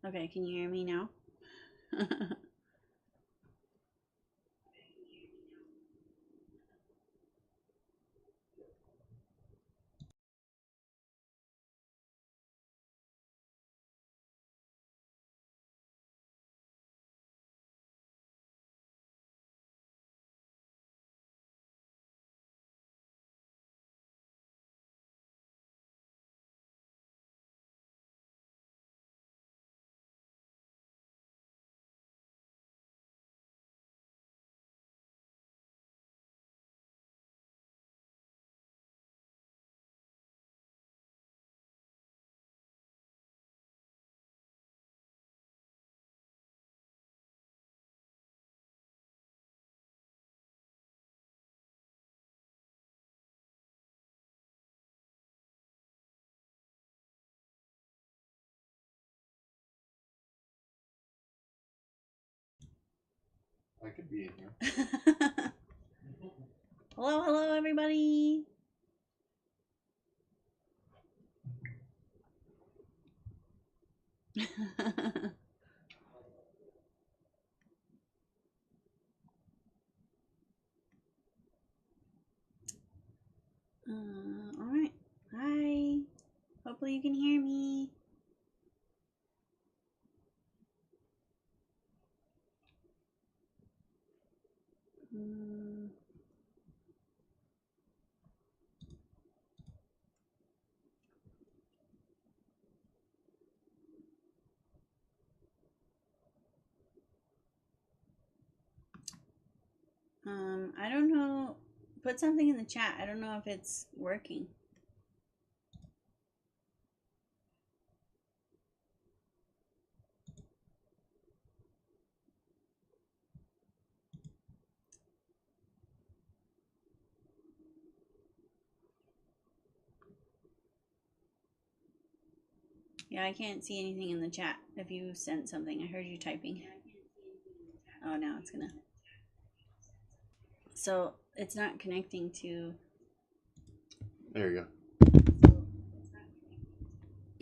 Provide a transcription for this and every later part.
Okay, can you hear me now? I could be in here. Hello, hello, everybody. All right. Hi. Hopefully you can hear me. I don't know. Put something in the chat. I don't know if it's working. Yeah, I can't see anything in the chat if you sent something. I heard you typing. Oh, now it's gonna. So it's not connecting to. There you go.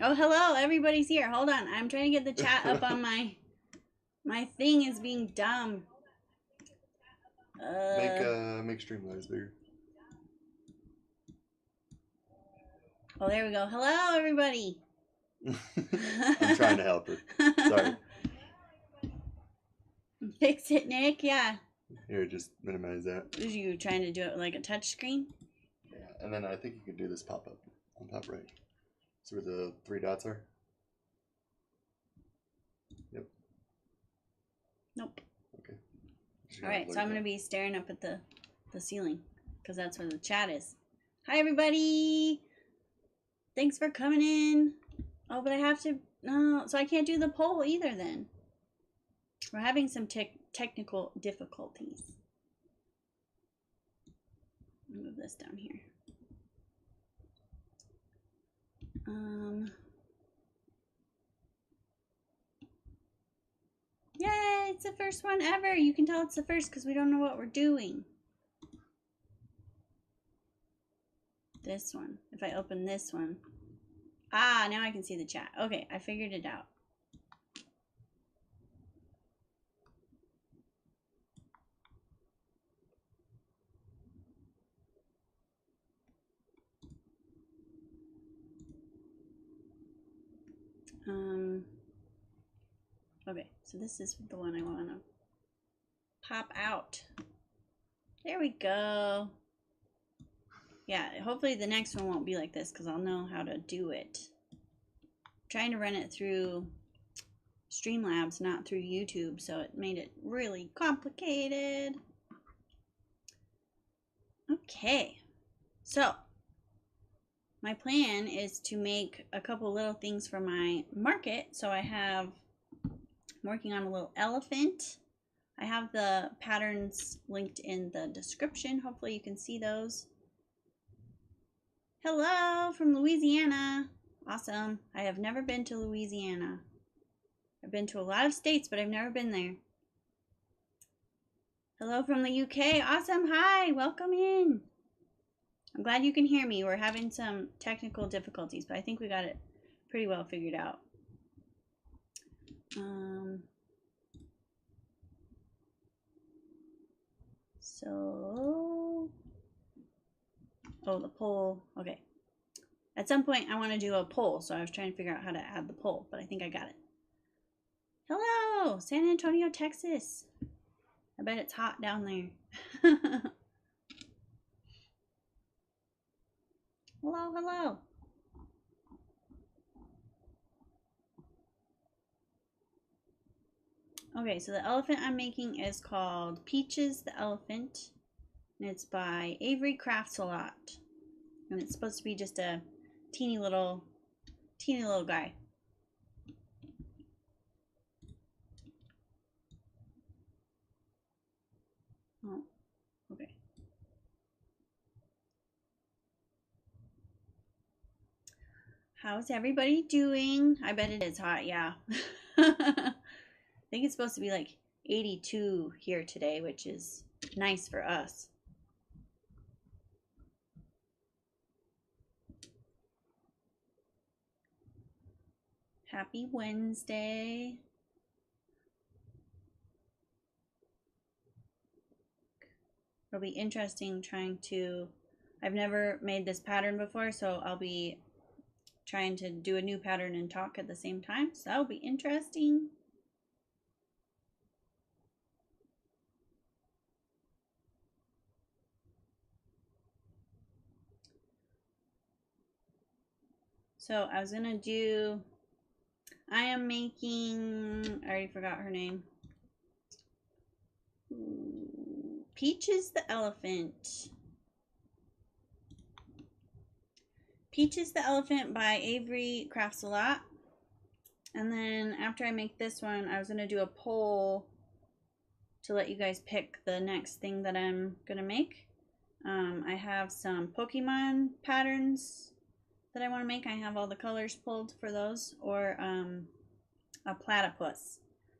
Oh, hello, everybody's here. Hold on, I'm trying to get the chat up on my thing is being dumb. Make Streamlabs bigger. Oh, there we go. Hello, everybody. I'm trying to help it. Sorry. Fix it, Nick. Yeah. Here, just minimize that. Was you trying to do it like a touch screen? Yeah, and then I think you can do this pop up on top right. See where the 3 dots are? Yep. Nope. Okay. All right, so I'm gonna be staring up at the ceiling because that's where the chat is. Hi, everybody. Thanks for coming in. Oh, but I have to. No, so I can't do the poll either. Then we're having some technical difficulties. Move this down here. Yay, it's the first one ever. You can tell it's the first because we don't know what we're doing. This one. If I open this one. Ah, now I can see the chat. Okay, I figured it out. Okay, so this is the one I want to pop out. There we go. Yeah, hopefully the next one won't be like this because I'll know how to do it. I'm trying to run it through Streamlabs, not through YouTube, so it made it really complicated. Okay, so my plan is to make a couple little things for my market. So I'm working on a little elephant. I have the patterns linked in the description. Hopefully you can see those. Hello from Louisiana. Awesome. I have never been to Louisiana. I've been to a lot of states, but I've never been there. Hello from the UK. Awesome. Hi. Welcome in. I'm glad you can hear me. We're having some technical difficulties, but I think we got it pretty well figured out. So, oh, the poll. Okay. At some point, I want to do a poll, so I was trying to figure out how to add the poll, but I think I got it. Hello, San Antonio, Texas. I bet it's hot down there. Hello, hello. Okay, so the elephant I'm making is called Peaches the Elephant, and it's by Avery Crafts a Lot, and it's supposed to be just a teeny little guy. Oh, okay. How's everybody doing? I bet it is hot, yeah. I think it's supposed to be like 82 here today, which is nice for us. Happy Wednesday. It'll be interesting trying to, I've never made this pattern before, so I'll be trying to do a new pattern and talk at the same time. So that'll be interesting. So I was gonna do, I am making, I already forgot her name. Peaches the Elephant. Peaches the Elephant by Avery Crafts a Lot. And then after I make this one, I was going to do a poll to let you guys pick the next thing that I'm going to make. I have some Pokemon patterns that I want to make. I have all the colors pulled for those, or a platypus.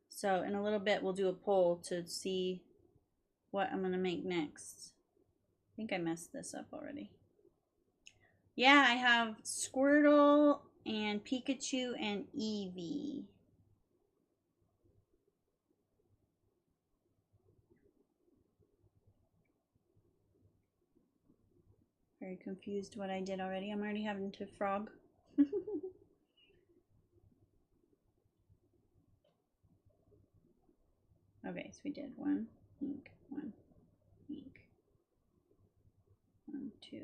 So in a little bit, we'll do a poll to see what I'm going to make next. I think I messed this up already. Yeah, I have Squirtle and Pikachu and Eevee. Very confused what I did already. I'm already having to frog. Okay, so we did one ink, one ink, 1, 2.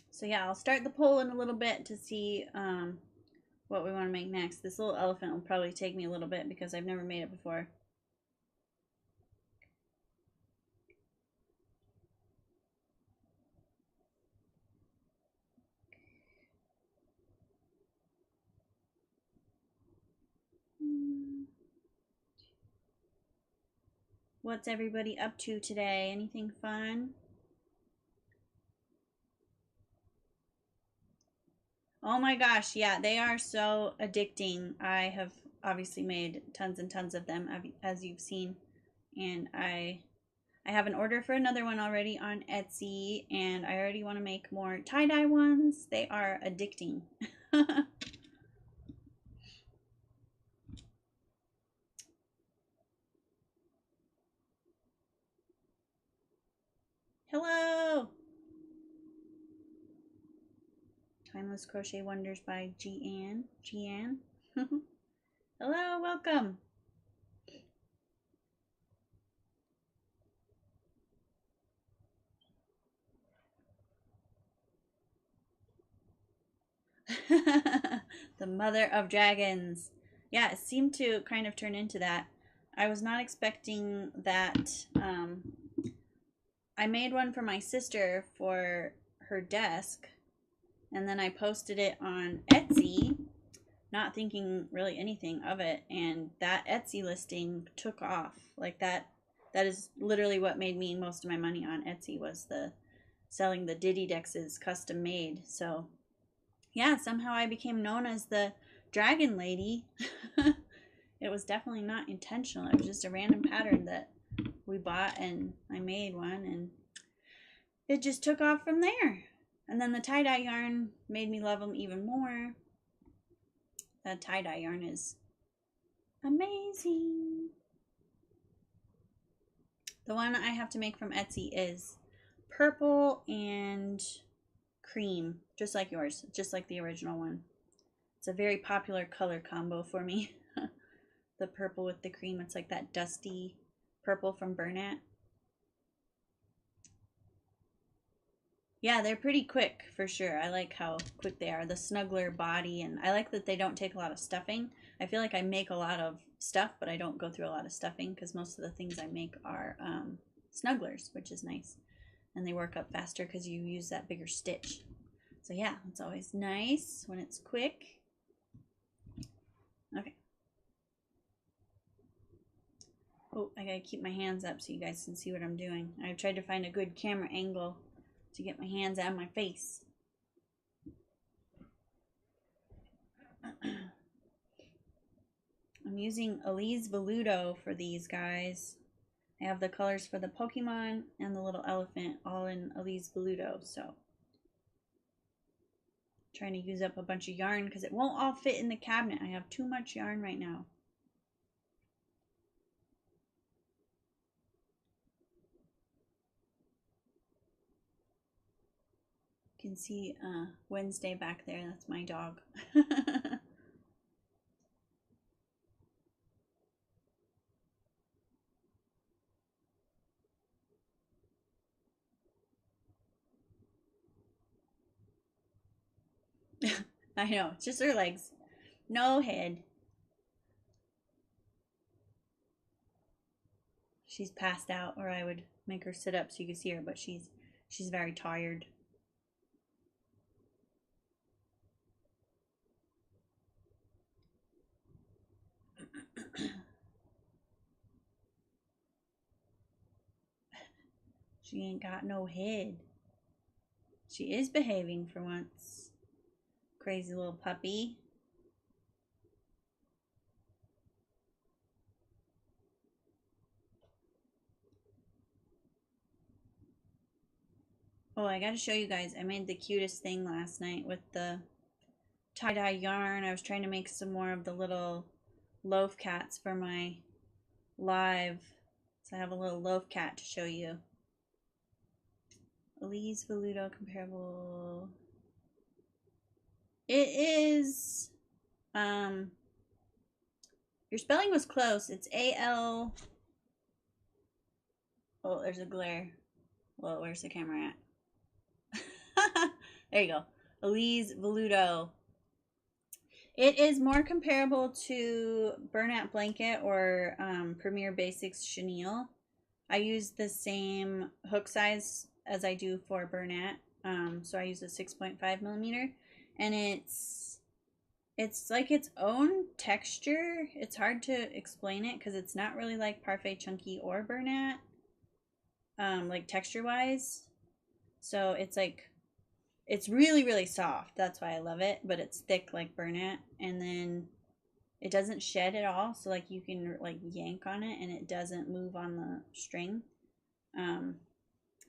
So yeah, I'll start the poll in a little bit to see what we want to make next. This little elephant will probably take me a little bit because I've never made it before. What's everybody up to today? Anything fun? Oh my gosh, yeah, they are so addicting. I have obviously made tons and tons of them, as you've seen, and I have an order for another one already on Etsy, and I already want to make more tie-dye ones. They are addicting. Hello! Timeless Crochet Wonders by Gian. Hello, welcome. The mother of dragons. Yeah, it seemed to kind of turn into that. I was not expecting that. I made one for my sister for her desk, and then I posted it on Etsy, not thinking really anything of it, and that Etsy listing took off. Like that is literally what made me most of my money on Etsy, was the selling the Diddy Dexes custom made. So yeah, somehow I became known as the Dragon Lady. It was definitely not intentional. It was just a random pattern that we bought, and I made one, and it just took off from there. And then the tie-dye yarn made me love them even more. That tie-dye yarn is amazing. The one I have to make from Etsy is purple and cream, just like yours, just like the original one. It's a very popular color combo for me. The purple with the cream, it's like that dusty purple from Bernat. Yeah, they're pretty quick for sure. I like how quick they are. The snuggler body, and I like that they don't take a lot of stuffing. I feel like I make a lot of stuff, but I don't go through a lot of stuffing because most of the things I make are snugglers, which is nice. And they work up faster because you use that bigger stitch. So yeah, it's always nice when it's quick. Okay. Oh, I gotta keep my hands up so you guys can see what I'm doing. I've tried to find a good camera angle to get my hands out of my face. I'm using Elise Veludo for these guys. I have the colors for the Pokemon and the little elephant all in Elise Veludo, so trying to use up a bunch of yarn because it won't all fit in the cabinet. I have too much yarn right now. You can see Wednesday back there. That's my dog. I know, it's just her legs. No head. She's passed out, or I would make her sit up so you could see her, but she's very tired. She ain't got no head. She is behaving for once. Crazy little puppy. Oh, I gotta show you guys. I made the cutest thing last night with the tie-dye yarn. I was trying to make some more of the little loaf cats for my live. So I have a little loaf cat to show you. Elise Veludo comparable. It is, your spelling was close. It's A-L. Oh, there's a glare. Well, where's the camera at? There you go. Elise Veludo. It is more comparable to Bernat Blanket or Premier Basics Chenille. I use the same hook size as I do for Bernat. So I use a 6.5 millimeter, and it's like its own texture. It's hard to explain it because it's not really like Parfait Chunky or Bernat, like texture wise. So it's like, it's really, really soft. That's why I love it, but it's thick like Bernat, and then it doesn't shed at all. So like you can like yank on it and it doesn't move on the string.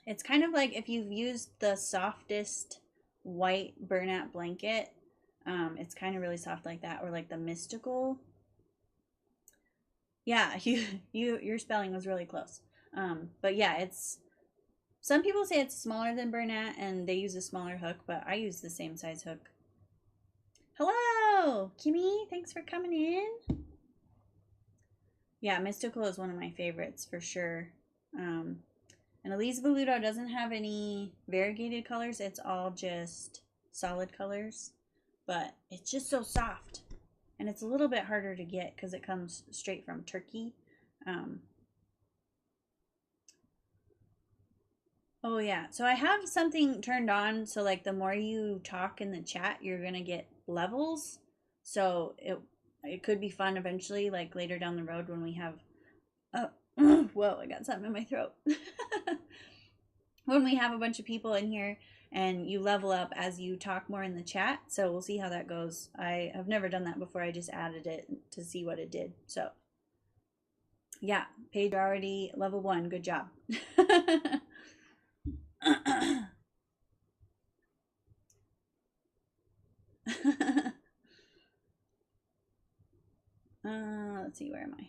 It's kind of like if you've used the softest white Bernat blanket, it's kind of really soft like that, or like the Mystical. Yeah, your spelling was really close. But yeah, it's, some people say it's smaller than Bernat and they use a smaller hook, but I use the same size hook. Hello, Kimmy. Thanks for coming in. Yeah, Mystical is one of my favorites for sure. And Elise Veludo doesn't have any variegated colors. It's all just solid colors. But it's just so soft. And it's a little bit harder to get because it comes straight from Turkey. Oh yeah, so I have something turned on, so like the more you talk in the chat, you're gonna get levels. So it could be fun eventually, like later down the road when we have, oh, whoa, I got something in my throat. When we have a bunch of people in here and you level up as you talk more in the chat. So we'll see how that goes. I have never done that before. I just added it to see what it did. So yeah, Paige already level 1. Good job. Let's see, where am I?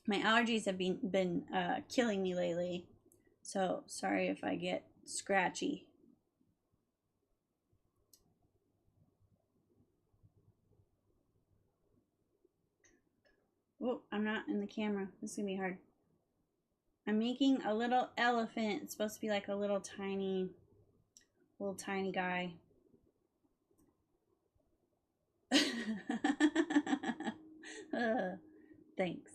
My allergies have been killing me lately, so sorry if I get scratchy. Oh, I'm not in the camera. This is gonna be hard. I'm making a little elephant. It's supposed to be like a little tiny guy. Thanks.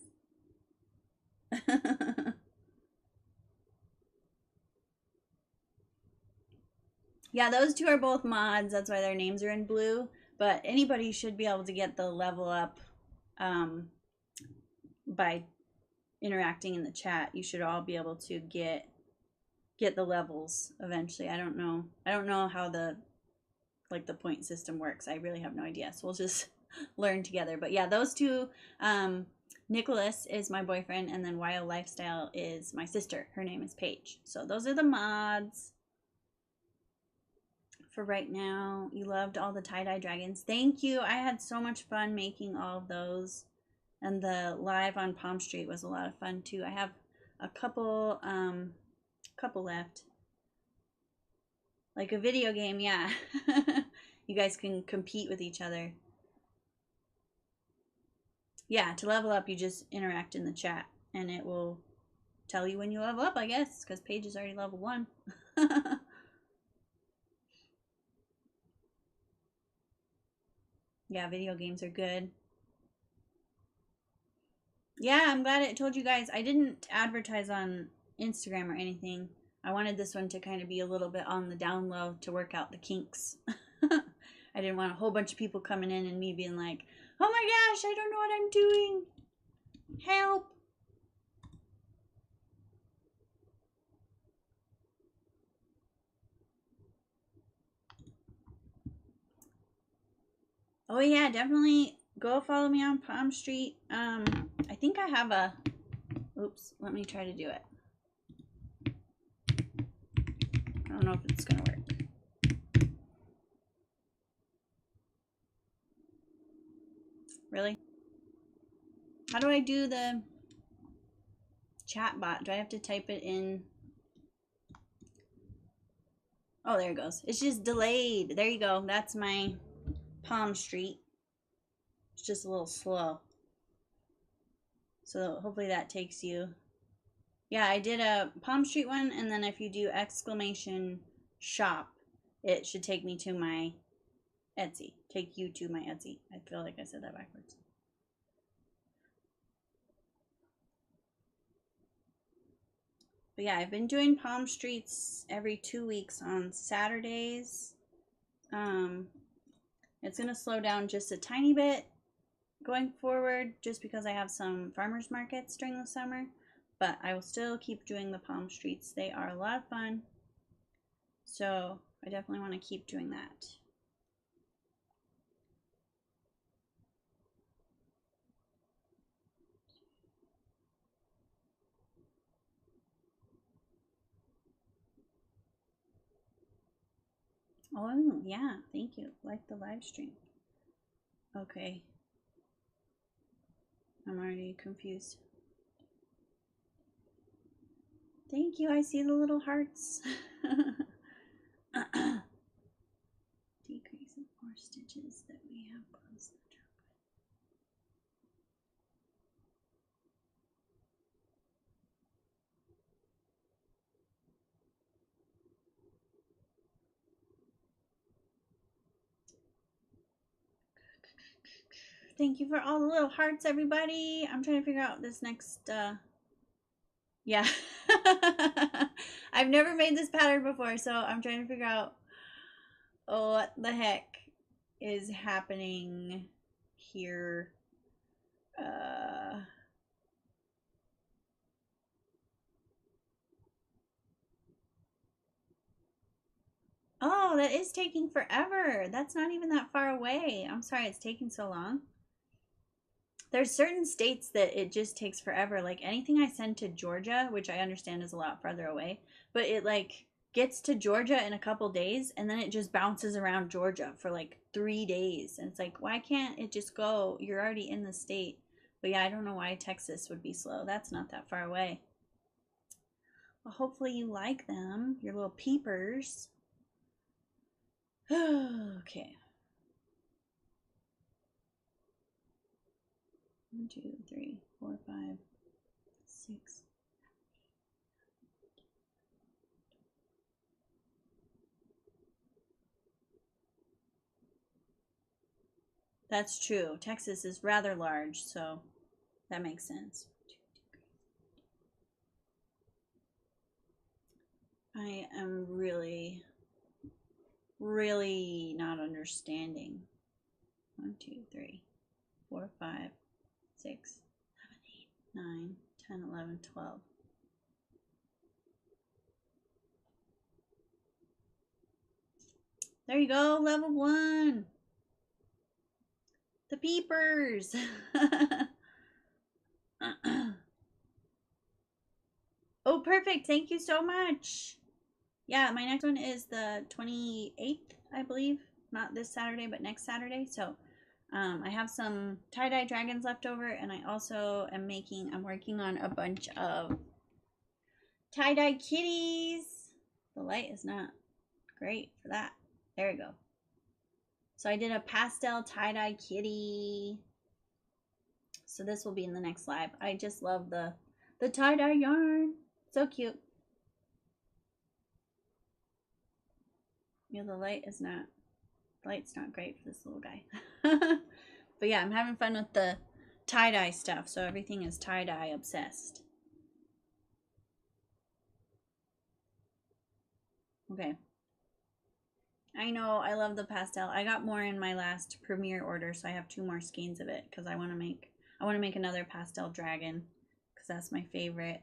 Yeah, those two are both mods. That's why their names are in blue. But anybody should be able to get the level up by interacting in the chat. You should all be able to get the levels eventually. I don't know how the point system works. I really have no idea. So we'll just learn together. But yeah, those two, Nicholas is my boyfriend, and then Wild Lifestyle is my sister. Her name is Paige. So those are the mods for right now. You loved all the tie-dye dragons. Thank you. I had so much fun making all of those. And the live on Palm Street was a lot of fun too. I have a couple left. Like a video game, yeah. You guys can compete with each other. Yeah, to level up, you just interact in the chat, and it will tell you when you level up, I guess, because Paige is already level 1. Yeah, video games are good. Yeah, I'm glad it told you guys. I didn't advertise on Instagram or anything. I wanted this one to kind of be a little bit on the down low to work out the kinks. I didn't want a whole bunch of people coming in and me being like, oh my gosh, I don't know what I'm doing. Help. Oh yeah, definitely go follow me on Palm Street. I think I have a, oops, let me try to do it. I don't know if it's gonna work. Really? How do I do the chat bot? Do I have to type it in? Oh, there it goes. It's just delayed. There you go. That's my Palm Street. It's just a little slow. So hopefully that takes you. Yeah, I did a Palm Street one, and then if you do exclamation shop, it should take me to my Etsy. Take you to my Etsy. I feel like I said that backwards. But yeah, I've been doing Palm Streets every 2 weeks on Saturdays. It's going to slow down just a tiny bit going forward just because I have some farmers markets during the summer. But I will still keep doing the Palm Streets. They are a lot of fun. So I definitely want to keep doing that. Oh, yeah. Thank you. Like the live stream. Okay. I'm already confused. Thank you. I see the little hearts. Decrease in 4 stitches that we have closed the top. Thank you for all the little hearts, everybody. I'm trying to figure out this next, yeah. I've never made this pattern before, so I'm trying to figure out what the heck is happening here. Oh, that is taking forever. That's not even that far away. I'm sorry it's taking so long. There's certain states that it just takes forever. Like anything I send to Georgia, which I understand is a lot farther away, but it like gets to Georgia in a couple days, and then it just bounces around Georgia for like 3 days. And it's like, why can't it just go? You're already in the state. But yeah, I don't know why Texas would be slow. That's not that far away. Well, hopefully you like them, your little peepers. Okay. 1, 2, 3, 4, 5, 6. That's true. Texas is rather large, so that makes sense. I am really, really not understanding. 1, 2, 3, 4, 5, 6, 7, 8, 9, 10, 11, 12. There you go, level 1. The peepers. Oh, perfect. Thank you so much. Yeah, my next one is the 28th, I believe. Not this Saturday, but next Saturday. So I have some tie-dye dragons left over, and I also am I'm working on a bunch of tie-dye kitties. The light is not great for that. There we go. So I did a pastel tie-dye kitty. So this will be in the next live. I just love the tie-dye yarn. So cute. Yeah, the light's not great for this little guy. But yeah, I'm having fun with the tie-dye stuff. So everything is tie-dye obsessed. Okay. I know, I love the pastel. I got more in my last premiere order, so I have 2 more skeins of it because I want to make another pastel dragon because that's my favorite.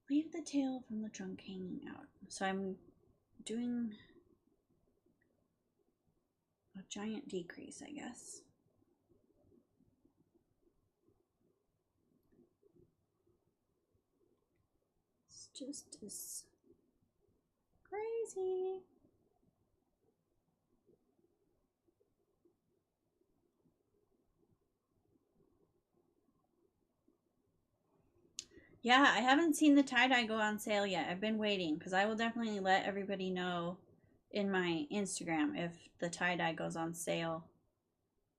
Leave the tail from the trunk hanging out. So I'm doing a giant decrease, I guess. It's just as crazy. Yeah, I haven't seen the tie-dye go on sale yet. I've been waiting because I will definitely let everybody know in my Instagram if the tie-dye goes on sale.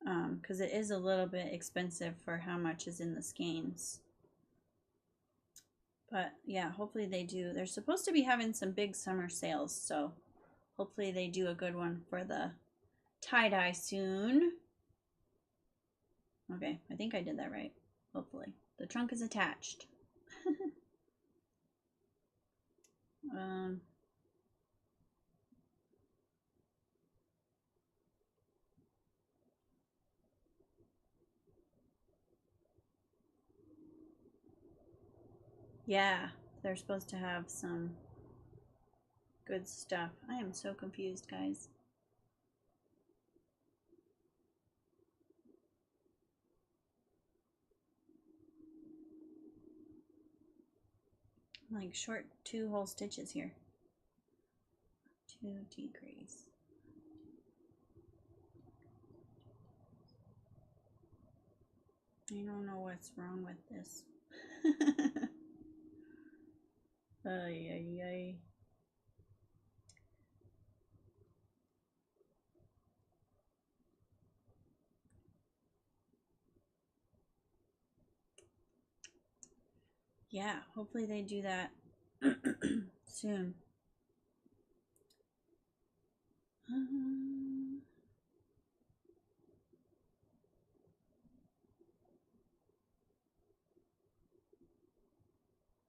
Because it is a little bit expensive for how much is in the skeins. But yeah, hopefully they do. They're supposed to be having some big summer sales, so hopefully they do a good one for the tie-dye soon. Okay, I think I did that right. Hopefully. The trunk is attached. Yeah, they're supposed to have some good stuff. I am so confused, guys. Like short 2 whole stitches here. 2 decrease. I don't know what's wrong with this. Ay, ay, ay. Yeah, hopefully they do that soon.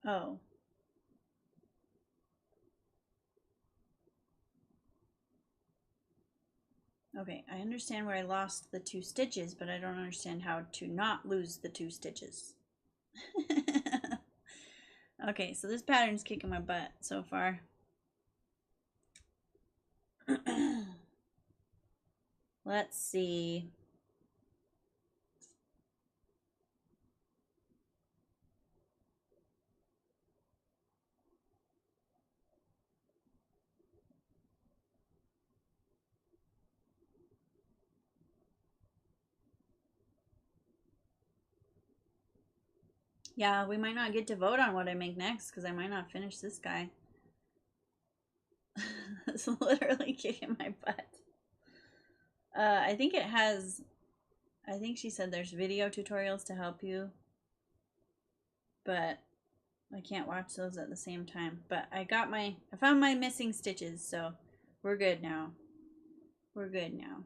Oh. Okay, I understand where I lost the 2 stitches, but I don't understand how to not lose the 2 stitches. Okay, so this pattern's kicking my butt so far. Let's see. Yeah, we might not get to vote on what I make next because I might not finish this guy. It's literally kicking my butt. I think it has, I think she said there's video tutorials to help you, but I can't watch those at the same time. But I found my missing stitches, so we're good now. We're good now.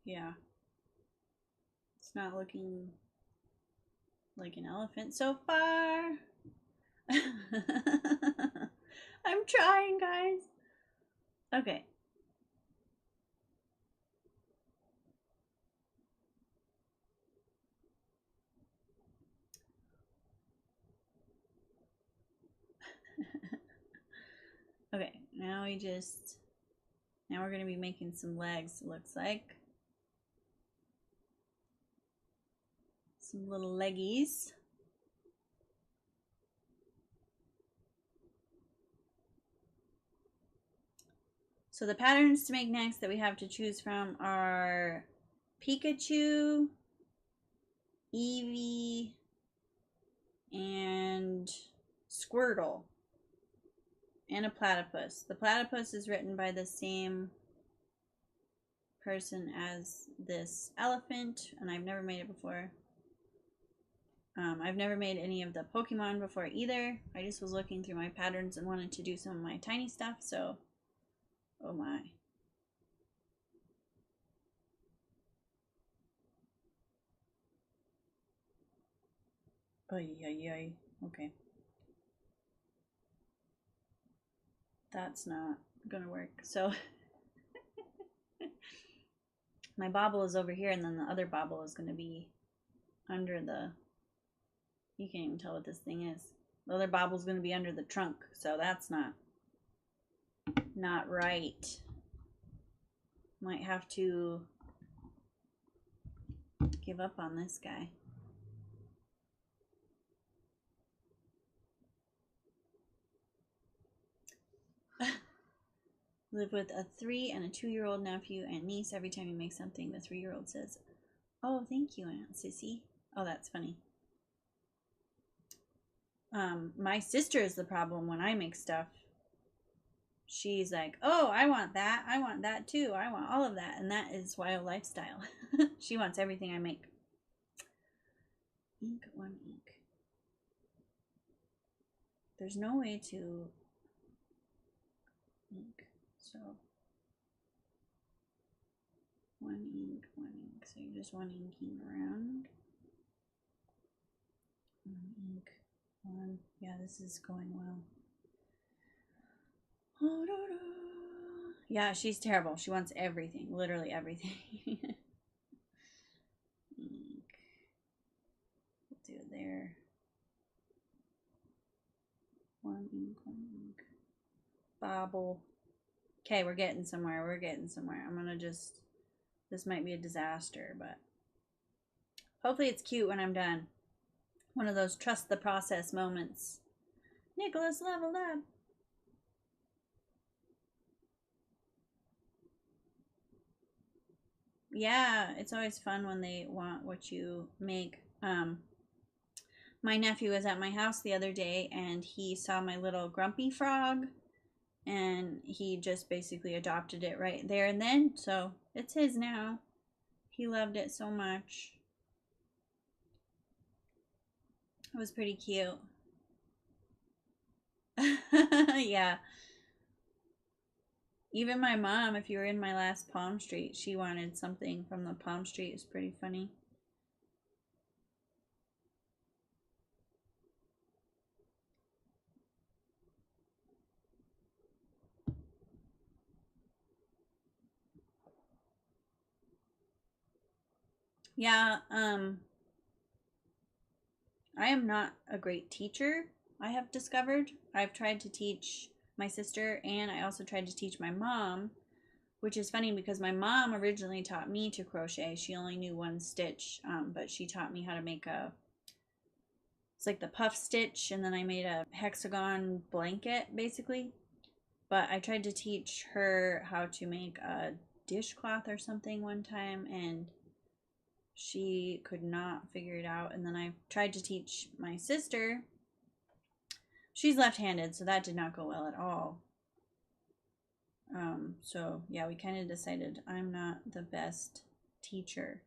Yeah. It's not looking like an elephant so far. I'm trying, guys. Okay. Okay, now we're going to be making some legs, it looks like. Some little leggies. So the patterns to make next that we have to choose from are Pikachu, Eevee, and Squirtle, and a platypus. The platypus is written by the same person as this elephant, and I've never made it before. I've never made any of the Pokemon before either. I just was looking through my patterns and wanted to do some of my tiny stuff, so oh my. Ay, ay, ay. Okay. That's not gonna work. So my bobble is over here, and then the other bobble is gonna be under the, you can't even tell what this thing is. The other bobble is gonna be under the trunk, so that's not right. Might have to give up on this guy. Live with a 3 and a 2-year-old nephew and niece. Every time you make something, the 3-year-old says, "Oh, thank you, Aunt Sissy." Oh, that's funny. My sister is the problem when I make stuff. She's like, "Oh, I want that. I want that too. I want all of that." And that is wild lifestyle. She wants everything I make. Ink, 1 ink. There's no way to ink. So 1 ink, 1 ink. So you're just 1 inking around. 1 ink, 1. Yeah, this is going well. Yeah, she's terrible. She wants everything, literally everything. Ink. We'll do it there. 1 ink, 1 ink. Bobble. Okay, we're getting somewhere. We're getting somewhere. I'm gonna just, this might be a disaster, but hopefully it's cute when I'm done. One of those trust the process moments. Nicholas leveled up. Yeah, it's always fun when they want what you make. My nephew was at my house the other day and he saw my little grumpy frog and he just basically adopted it right there and then, so it's his now. He loved it so much. It was pretty cute. Yeah. Even my mom, if you were in my last Palm Street, she wanted something from the Palm Street. It's pretty funny. Yeah, I am not a great teacher, I have discovered. I've tried to teach my sister and I also tried to teach my mom, which is funny because my mom originally taught me to crochet. She only knew 1 stitch, but she taught me how to make it's like the puff stitch, and then I made a hexagon blanket basically. But I tried to teach her how to make a dishcloth or something one time, and she could not figure it out. And then I tried to teach my sister. She's left-handed, so that did not go well at all. So yeah, we kind of decided I'm not the best teacher.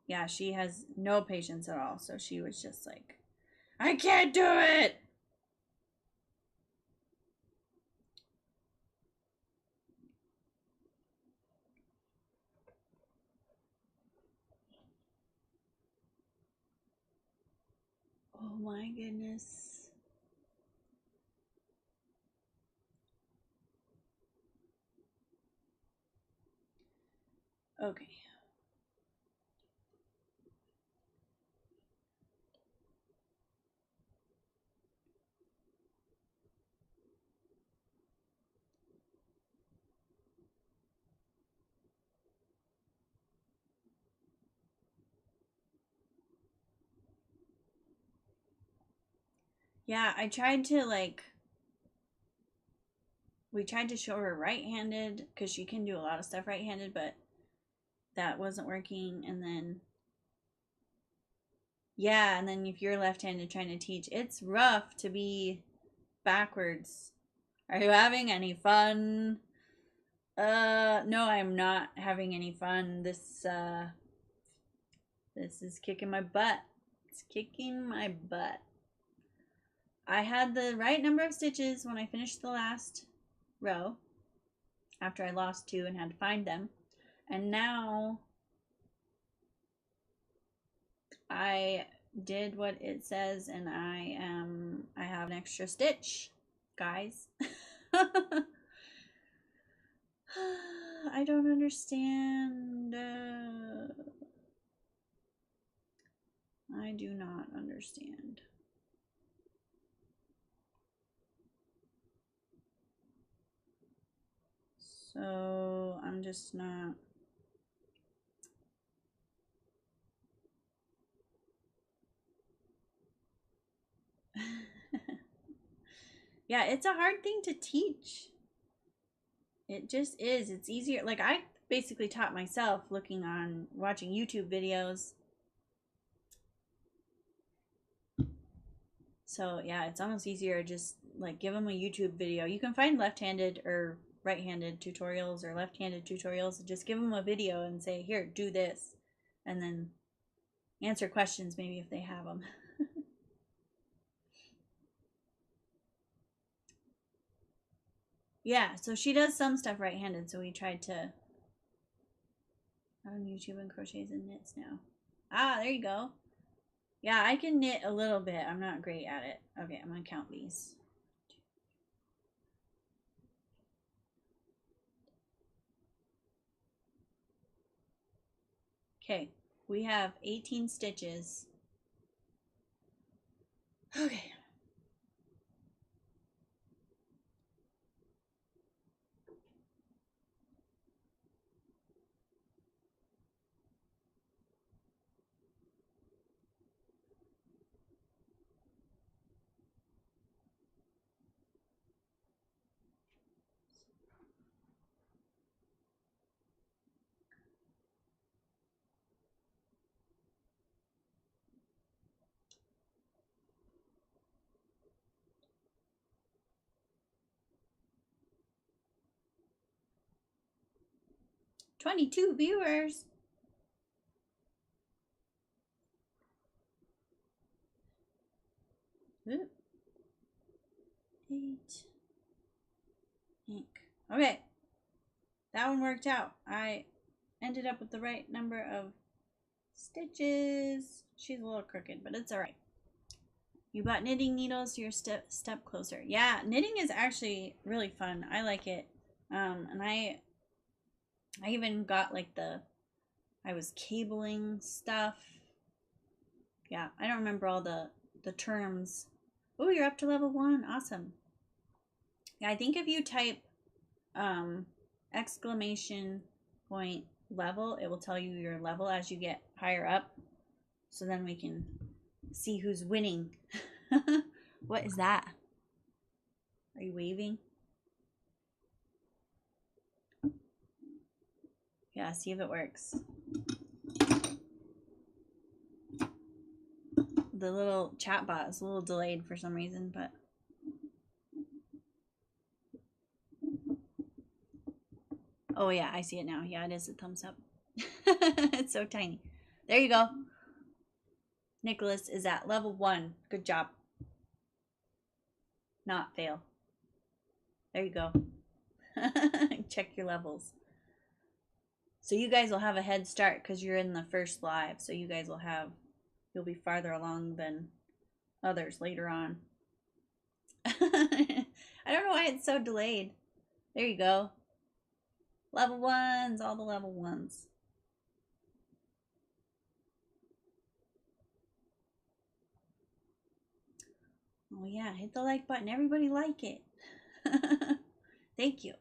Yeah, she has no patience at all, so she was just like, I can't do it. Oh my goodness. Okay. Yeah, I tried to we tried to show her right-handed because she can do a lot of stuff right-handed, but that wasn't working. And then, yeah, and then if you're left-handed trying to teach, it's rough to be backwards. Are you having any fun? No, I'm not having any fun. This is kicking my butt. It's kicking my butt. I had the right number of stitches when I finished the last row after I lost 2 and had to find them. And now I did what it says, and I have an extra stitch, guys. I don't understand. I do not understand. So I'm just not. Yeah, it's a hard thing to teach. It just is. It's easier. Like, I basically taught myself watching YouTube videos. So yeah, it's almost easier just like give them a YouTube video. You can find left-handed or right-handed tutorials or left-handed tutorials. Just give them a video and say, here, do this. And then answer questions maybe if they have them. Yeah, so she does some stuff right-handed, so we tried to on YouTube and crochets and knits now. Ah, there you go. Yeah, I can knit a little bit. I'm not great at it. Okay, I'm gonna count these. Okay, we have 18 stitches. Okay. $22 viewers. Oop. 8 ink. Okay. That one worked out. I ended up with the right number of stitches. She's a little crooked, but it's alright. You bought knitting needles to your step closer. Yeah, knitting is actually really fun. I like it. And I even got like I was cabling stuff. Yeah, I don't remember all the terms, Oh, you're up to level 1. Awesome. Yeah, I think if you type exclamation point level, it will tell you your level as you get higher up. So then we can see who's winning. What is that? Are you waving? Yeah, see if it works. The little chat bot is a little delayed for some reason, but oh yeah, I see it now. Yeah, it is a thumbs up. It's so tiny. There you go. Nicholas is at level 1. Good job. Not fail. There you go. Check your levels. So you guys will have a head start because you're in the first live. So you guys will have, you'll be farther along than others later on. I don't know why it's so delayed. There you go. Level 1s, all the level 1s. Oh yeah, hit the like button. Everybody like it. Thank you.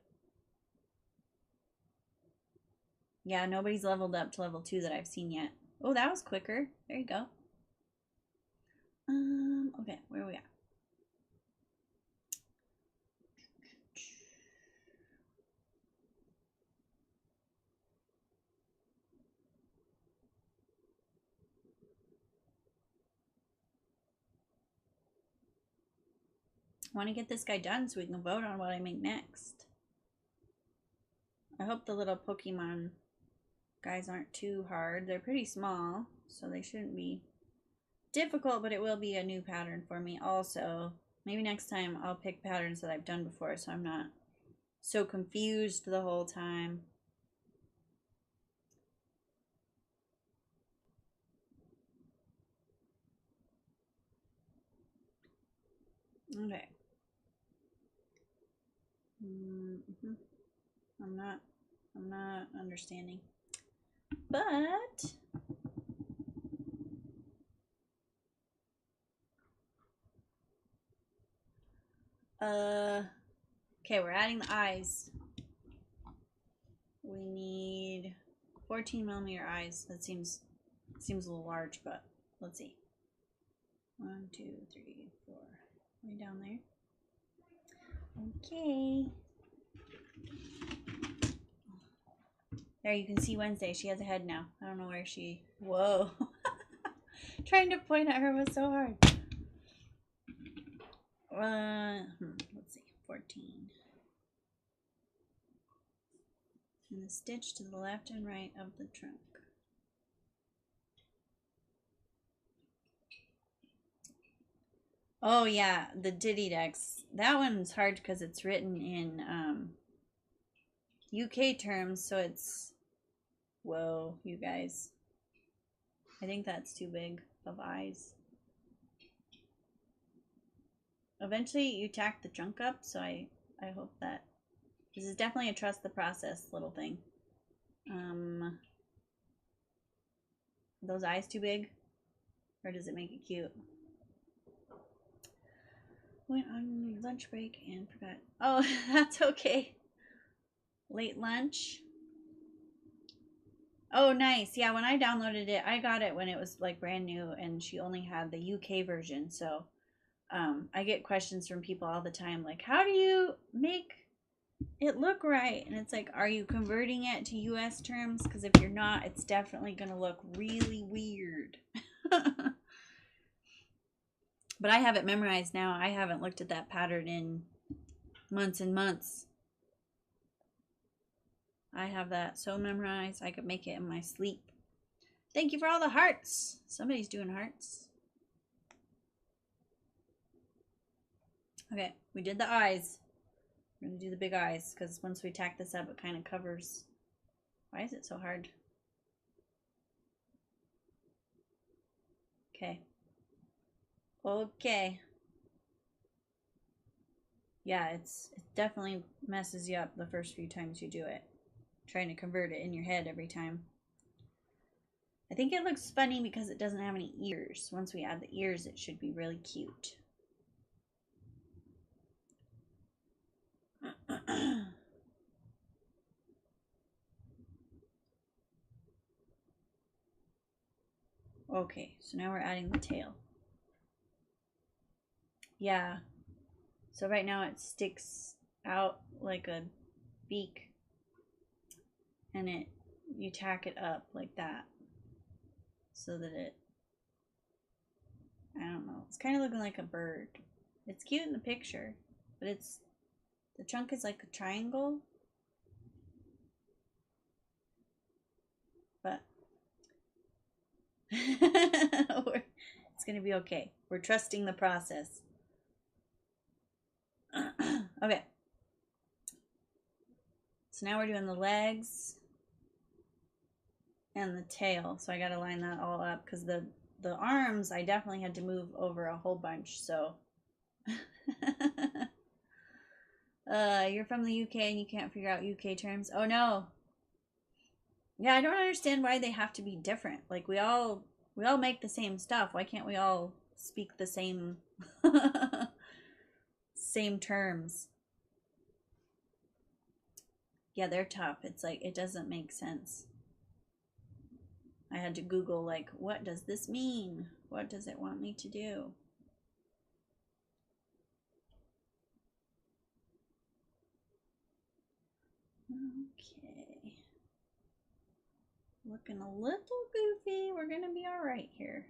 Yeah, nobody's leveled up to level 2 that I've seen yet. Oh, that was quicker. There you go. Okay, where are we at? I want to get this guy done so we can vote on what I make next. I hope the little Pokemon guys aren't too hard. They're pretty small, so they shouldn't be difficult, but it will be a new pattern for me also. Maybe next time I'll pick patterns that I've done before so I'm not so confused the whole time. Okay. I'm not understanding. But okay, we're adding the eyes. We need 14mm eyes. That seems a little large, but let's see. 1, 2, 3, 4. Way down there. Okay. There you can see Wednesday. She has a head now. I don't know where she. Whoa. Trying to point at her was so hard. Let's see. 14. And the stitch to the left and right of the trunk. Oh yeah, the Diddy Dex. That one's hard because it's written in UK terms, so it's, whoa, you guys. I think that's too big of eyes. Eventually you tack the trunk up, so I hope that this is definitely a trust the process little thing. Those eyes too big, or does it make it cute? Went on lunch break and forgot. Oh, that's okay. Late lunch. Oh, nice. Yeah, when I downloaded it, I got it when it was like brand new, and she only had the UK version. So I get questions from people all the time, like, how do you make it look right? And it's like, are you converting it to US terms? Because if you're not, it's definitely going to look really weird. But I have it memorized now. I haven't looked at that pattern in months and months. I have that so memorized, I could make it in my sleep. Thank you for all the hearts. Somebody's doing hearts. Okay, we did the eyes. We're going to do the big eyes because once we tack this up, it kind of covers. Why is it so hard? Okay. Okay. Yeah, it definitely messes you up the first few times you do it. Trying to convert it in your head every time. I think it looks funny because it doesn't have any ears. Once we add the ears, it should be really cute. Okay, so now we're adding the tail. Yeah. So right now it sticks out like a beak, and you tack it up like that so that I don't know, it's kind of looking like a bird. It's cute in the picture, but the trunk is like a triangle. But it's gonna be okay. We're trusting the process. Okay. So now we're doing the legs and the tail. So I gotta line that all up because the arms I definitely had to move over a whole bunch. So you're from the UK and you can't figure out UK terms. Oh no. Yeah, I don't understand why they have to be different. Like we all make the same stuff. Why can't we all speak the same same terms? Yeah, they're tough. It's like it doesn't make sense. I had to Google like, what does this mean? What does it want me to do? Okay. Looking a little goofy. We're gonna be all right here.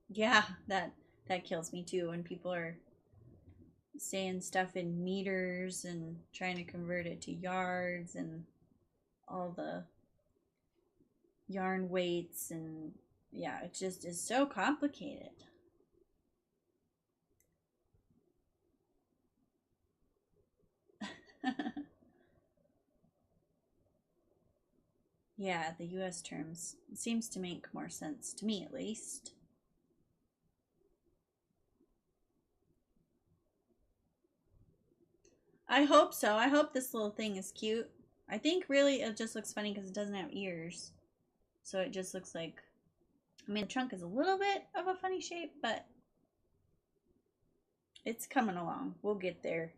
Yeah, that kills me too when people are saying stuff in meters and trying to convert it to yards and all the yarn weights, and yeah, it just is so complicated. Yeah, the US terms seems to make more sense to me, at least. I hope so. I hope this little thing is cute. I think really it just looks funny because it doesn't have ears. So it just looks like, I mean, the trunk is a little bit of a funny shape, but it's coming along. We'll get there.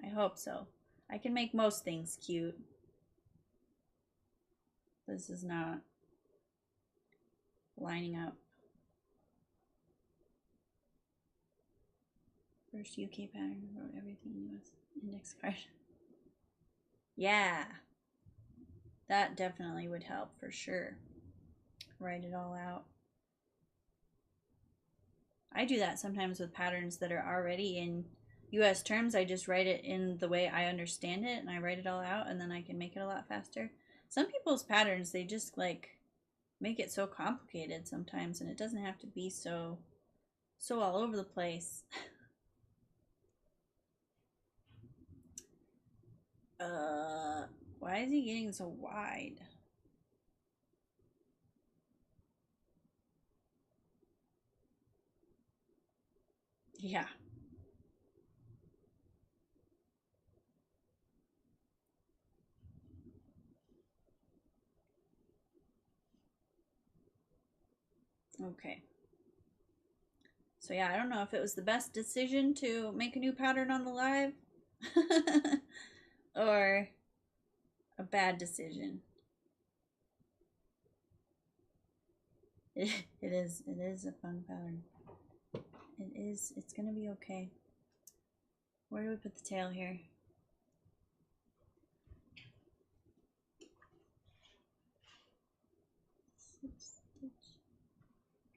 I hope so. I can make most things cute. This is not lining up. First UK pattern, wrote everything US index card. Yeah. That definitely would help for sure. Write it all out. I do that sometimes with patterns that are already in US terms. I just write it in the way I understand it and I write it all out, and then I can make it a lot faster. Some people's patterns, they just like make it so complicated sometimes, and it doesn't have to be so all over the place. Why is he getting so wide? Yeah. Okay. So yeah, I don't know if it was the best decision to make a new pattern on the live or a bad decision. It is a fun pattern. It's gonna be okay. Where do we put the tail here?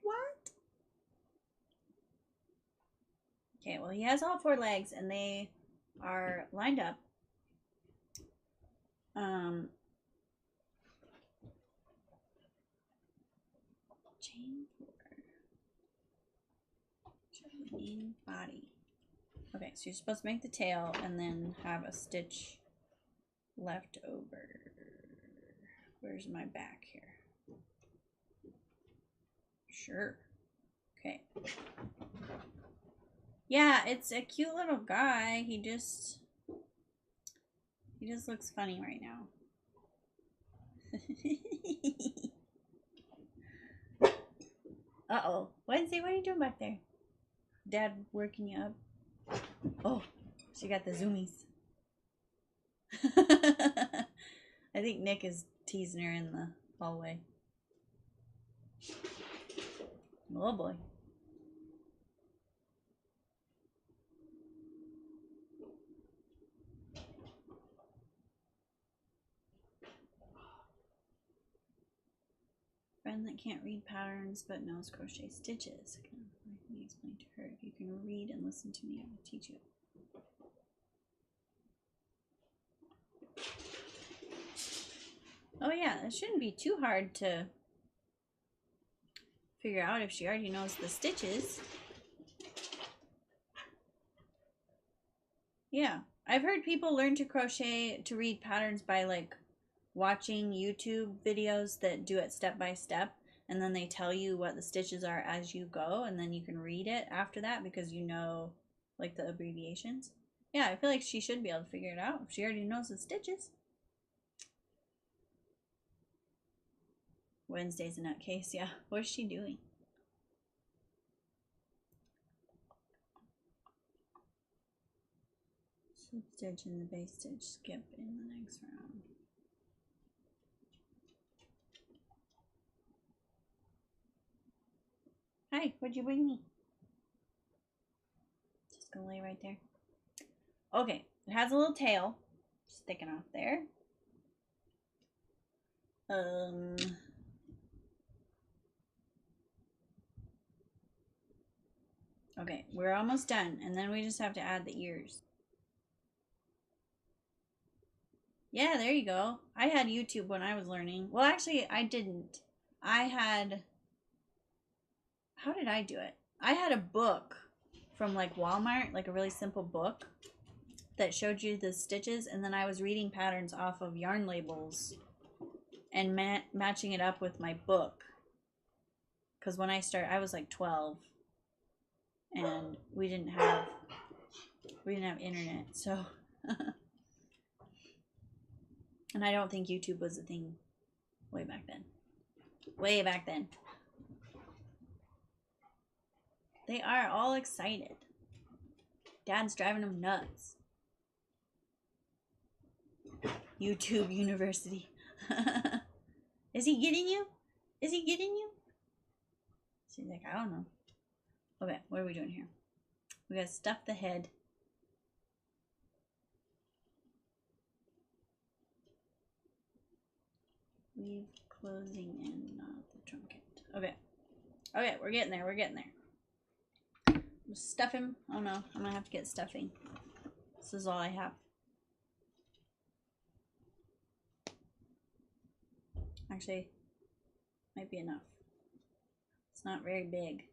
What? Okay, well he has all 4 legs and they are lined up. Chain 4. Main body. Okay, so you're supposed to make the tail and then have a stitch left over. Where's my back here? Sure. Okay. Yeah, it's a cute little guy. He just looks funny right now. Uh-oh. Wednesday, what are you doing back there? Dad working you up? Oh, she got the zoomies. I think Nick is teasing her in the hallway. Oh boy. Friend that can't read patterns but knows crochet stitches. Let me explain to her. If you can read and listen to me, I will teach you. Oh yeah, it shouldn't be too hard to figure out if she already knows the stitches. Yeah, I've heard people learn to crochet to read patterns by like watching YouTube videos that do it step by step, and then they tell you what the stitches are as you go, and then you can read it after that because you know like the abbreviations. Yeah, I feel like she should be able to figure it out if she already knows the stitches. Wednesday's a nutcase, yeah. What is she doing? Slip stitch in the base stitch, skip in the next round. Hi, what'd you bring me? Just gonna lay right there. Okay, it has a little tail sticking off there. Okay, we're almost done, and then we just have to add the ears. Yeah, there you go. I had YouTube when I was learning. Well, actually, I didn't. I had... How did I do it? I had a book from like Walmart, like a really simple book that showed you the stitches, and then I was reading patterns off of yarn labels and matching it up with my book. Because when I started, I was like 12, and we didn't have internet, so and I don't think YouTube was a thing way back then. Way back then. They are all excited. Dad's driving them nuts. YouTube University. Is he getting you? Is he getting you? She's like, I don't know. Okay, what are we doing here? We gotta stuff the head. Weave closing in, not the trunket. Okay. Okay, we're getting there. We're getting there. Stuff him. Oh no, I'm gonna have to get stuffing. This is all I have. Actually, might be enough. It's not very big.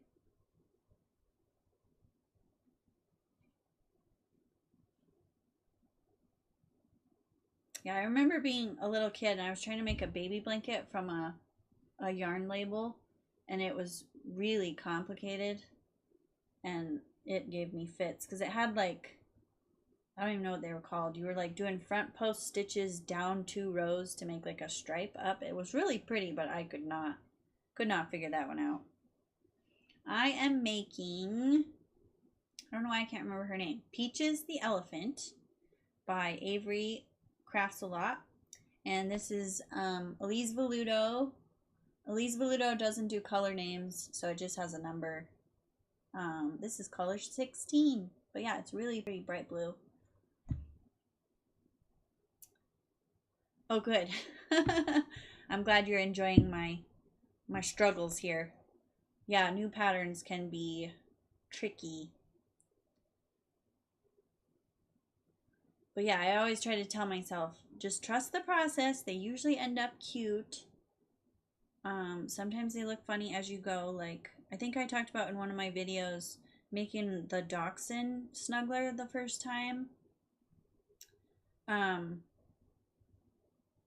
Yeah, I remember being a little kid and I was trying to make a baby blanket from a yarn label, and it was really complicated, and it gave me fits because it had like, I don't even know what they were called. You were like doing front post stitches down 2 rows to make like a stripe up. It was really pretty, but I could not figure that one out. I am making, I don't know why I can't remember her name, Peaches the Elephant by Avery Crafts a Lot. And this is Elise Veluto. Elise Veluto doesn't do color names, so it just has a number. This is color 16. But yeah, it's really pretty bright blue. Oh, good. I'm glad you're enjoying my struggles here. Yeah, new patterns can be tricky. But yeah, I always try to tell myself, just trust the process. They usually end up cute. Sometimes they look funny as you go. Like, I think I talked about in one of my videos, making the dachshund snuggler the first time.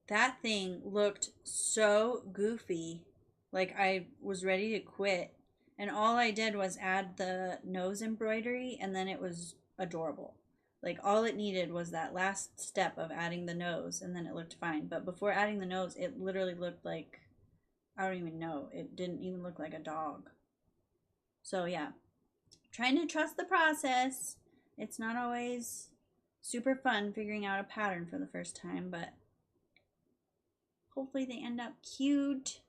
That thing looked so goofy. Like, I was ready to quit. And all I did was add the nose embroidery, and then it was adorable. Like all it needed was that last step of adding the nose, and then it looked fine. But before adding the nose, it literally looked like, I don't even know, it didn't even look like a dog. So yeah, trying to trust the process. It's not always super fun figuring out a pattern for the first time, but hopefully they end up cute.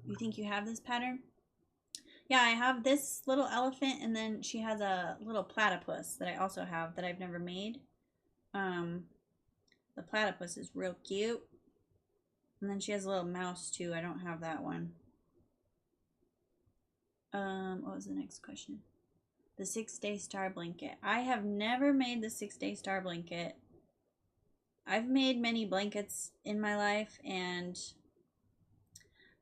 You think you have this pattern? Yeah, I have this little elephant, and then she has a little platypus that I also have that I've never made. The platypus is real cute. And then she has a little mouse too. I don't have that one. What was the next question? The 6-day star blanket. I have never made the 6-day star blanket. I've made many blankets in my life, and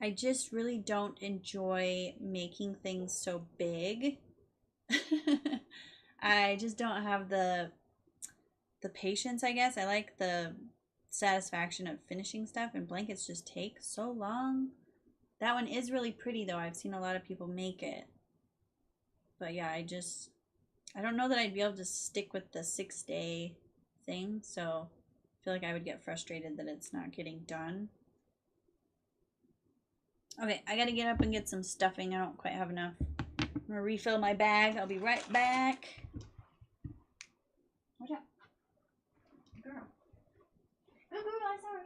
I just really don't enjoy making things so big. I just don't have the patience, I guess. I like the satisfaction of finishing stuff, and blankets just take so long. That one is really pretty though. I've seen a lot of people make it. But yeah, I don't know that I'd be able to stick with the 6-day thing, so I feel like I would get frustrated that it's not getting done. Okay, I gotta get up and get some stuffing. I don't quite have enough. I'm gonna refill my bag. I'll be right back. What's up? Girl. Oh, I'm sorry.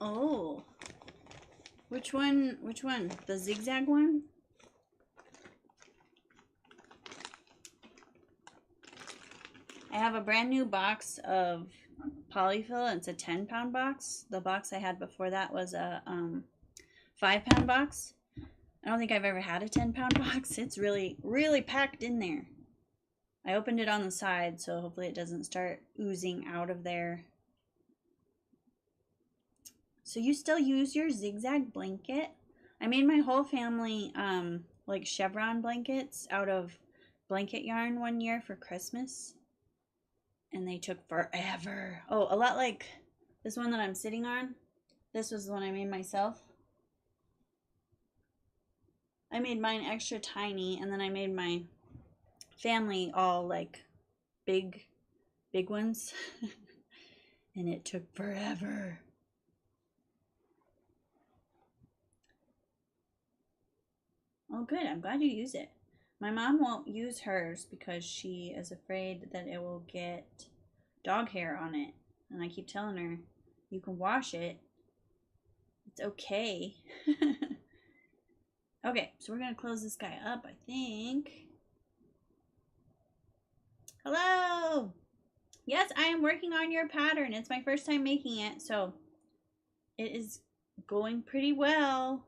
Oh. Which one? Which one? The zigzag one? I have a brand new box of polyfill, and it's a 10-pound box. The box I had before that was a 5-pound box. I don't think I've ever had a 10-pound box. It's really, really packed in there. I opened it on the side, so hopefully it doesn't start oozing out of there. So you still use your zigzag blanket? I made my whole family like chevron blankets out of blanket yarn one year for Christmas. And they took forever. Oh, a lot like this one that I'm sitting on. This was the one I made myself. I made mine extra tiny, and then I made my family all like big ones. And it took forever. Oh, good. I'm glad you use it. My mom won't use hers because she is afraid that it will get dog hair on it. And I keep telling her, you can wash it. It's okay. Okay, so we're going to close this guy up, I think. Hello! Yes, I am working on your pattern. It's my first time making it, so it is going pretty well.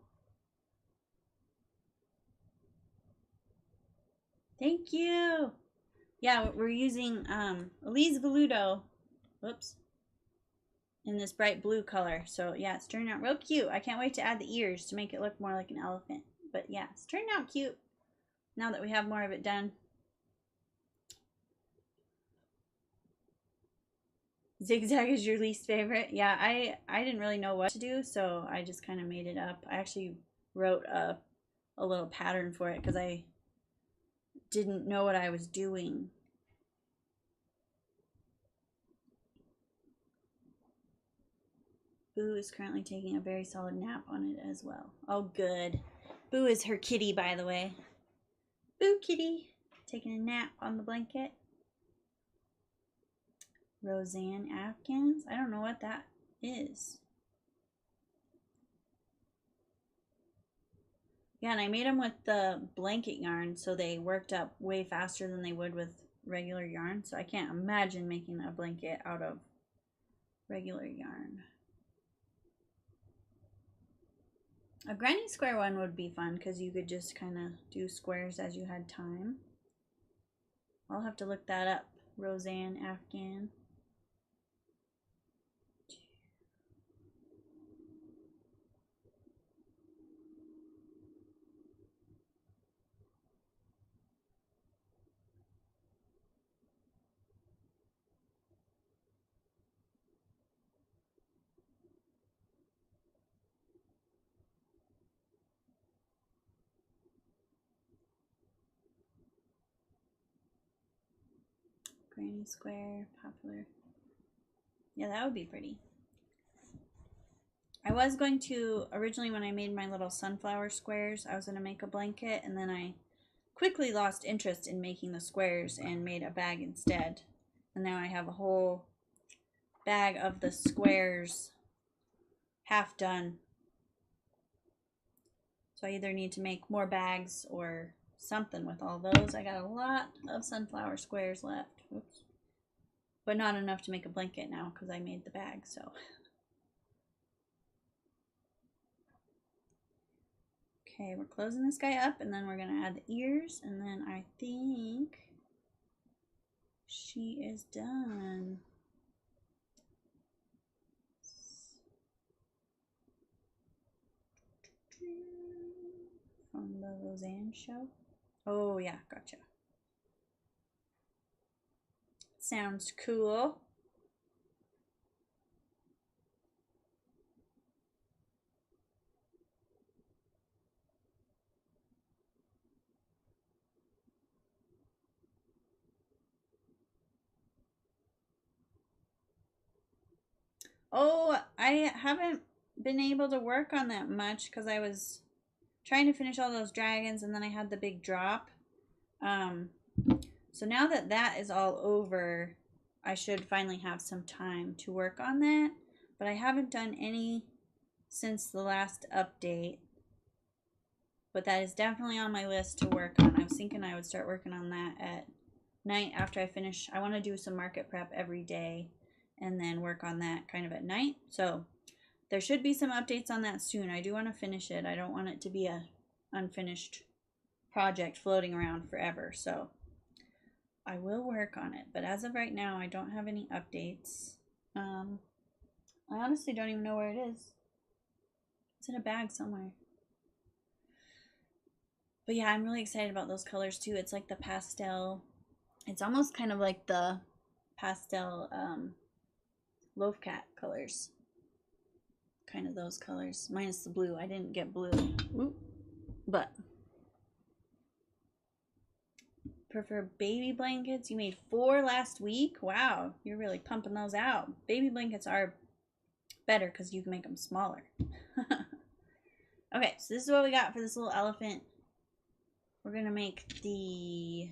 Thank you. Yeah, we're using Elise Veludo. Whoops. In this bright blue color. So yeah, it's turning out real cute. I can't wait to add the ears to make it look more like an elephant. But yeah, it's turning out cute now that we have more of it done. Zigzag is your least favorite? Yeah, I didn't really know what to do, so I just kind of made it up. I actually wrote a little pattern for it because I didn't know what I was doing. Boo is currently taking a very solid nap on it as well. Oh, good. Boo is her kitty, by the way. Boo kitty. Taking a nap on the blanket. Roseanne Atkins. I don't know what that is. Yeah, and I made them with the blanket yarn, so they worked up way faster than they would with regular yarn. So I can't imagine making a blanket out of regular yarn. A granny square one would be fun because you could just kind of do squares as you had time. I'll have to look that up. Roseanne Afghan. Granny square, popular. Yeah, that would be pretty. I was going to, originally when I made my little sunflower squares, I was going to make a blanket, and then I quickly lost interest in making the squares and made a bag instead. And now I have a whole bag of the squares half done. So I either need to make more bags or something with all those. I got a lot of sunflower squares left. Oops. But not enough to make a blanket now because I made the bag, so. Okay, we're closing this guy up, and then we're gonna add the ears, and then I think she is done. From the Roseanne show. Oh yeah, gotcha. Sounds cool. Oh, I haven't been able to work on that much because I was trying to finish all those dragons, and then I had the big drop. So now that that is all over, I should finally have some time to work on that. But I haven't done any since the last update. But that is definitely on my list to work on. I was thinking I would start working on that at night after I finish. I want to do some market prep every day and then work on that kind of at night. So there should be some updates on that soon. I do want to finish it. I don't want it to be a unfinished project floating around forever. So I will work on it. But as of right now, I don't have any updates. I honestly don't even know where it is. It's in a bag somewhere. But yeah, I'm really excited about those colors too. It's like the pastel. It's almost kind of like the pastel loaf cat colors. Kind of those colors. Minus the blue. I didn't get blue. Ooh. But prefer baby blankets. You made 4 last week. Wow, you're really pumping those out. Baby blankets are better because you can make them smaller. Okay, so this is what we got for this little elephant. We're gonna make the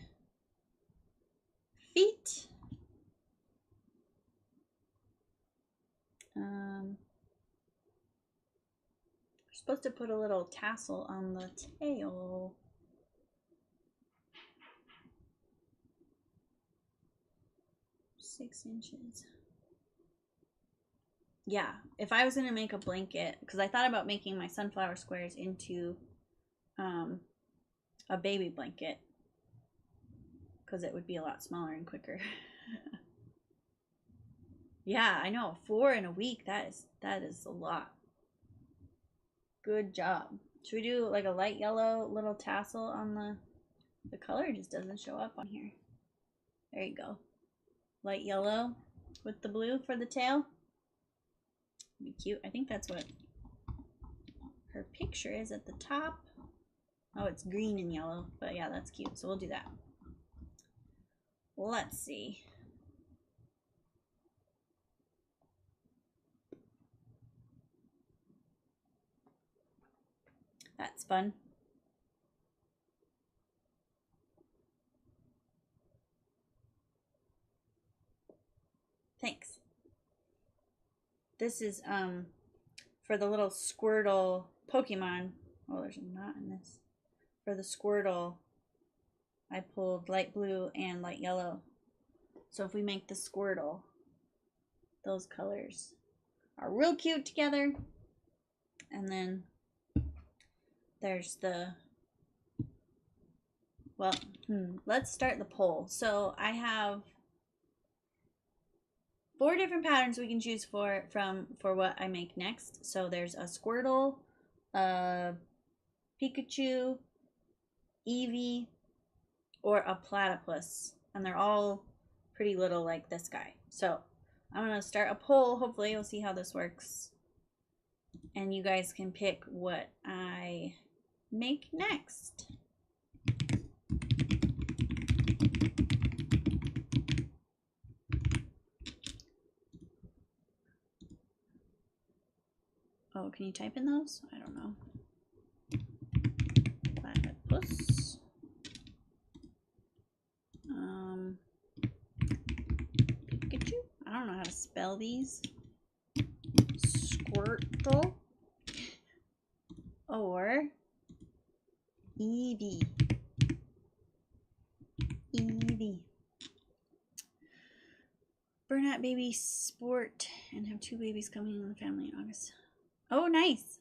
feet. We're supposed to put a little tassel on the tail. Six inches. Yeah, if I was gonna make a blanket, because I thought about making my sunflower squares into a baby blanket, because it would be a lot smaller and quicker. Yeah, I know. 4 in a week. That is a lot. Good job. Should we do like a light yellow little tassel on the color? Just doesn't show up on here. There you go. Light yellow with the blue for the tail. Be cute. I think that's what her picture is at the top. Oh, it's green and yellow, but yeah, that's cute. So we'll do that. Let's see. That's fun. Thanks. This is for the little Squirtle Pokemon. Oh, there's a knot in this. For the Squirtle, I pulled light blue and light yellow. So if we make the Squirtle, those colors are real cute together. And then there's the, well, let's start the poll. So I have 4 different patterns we can choose for what I make next. So there's a Squirtle, a Pikachu, Eevee, or a platypus. And they're all pretty little like this guy. So I'm going to start a poll. Hopefully we'll see how this works. And you guys can pick what I make next. Oh, can you type in those? I don't know. Platypus. Pikachu. I don't know how to spell these. Squirtle. Or Eevee. Eevee. Burnout baby sport and have 2 babies coming in the family in August. Oh, nice.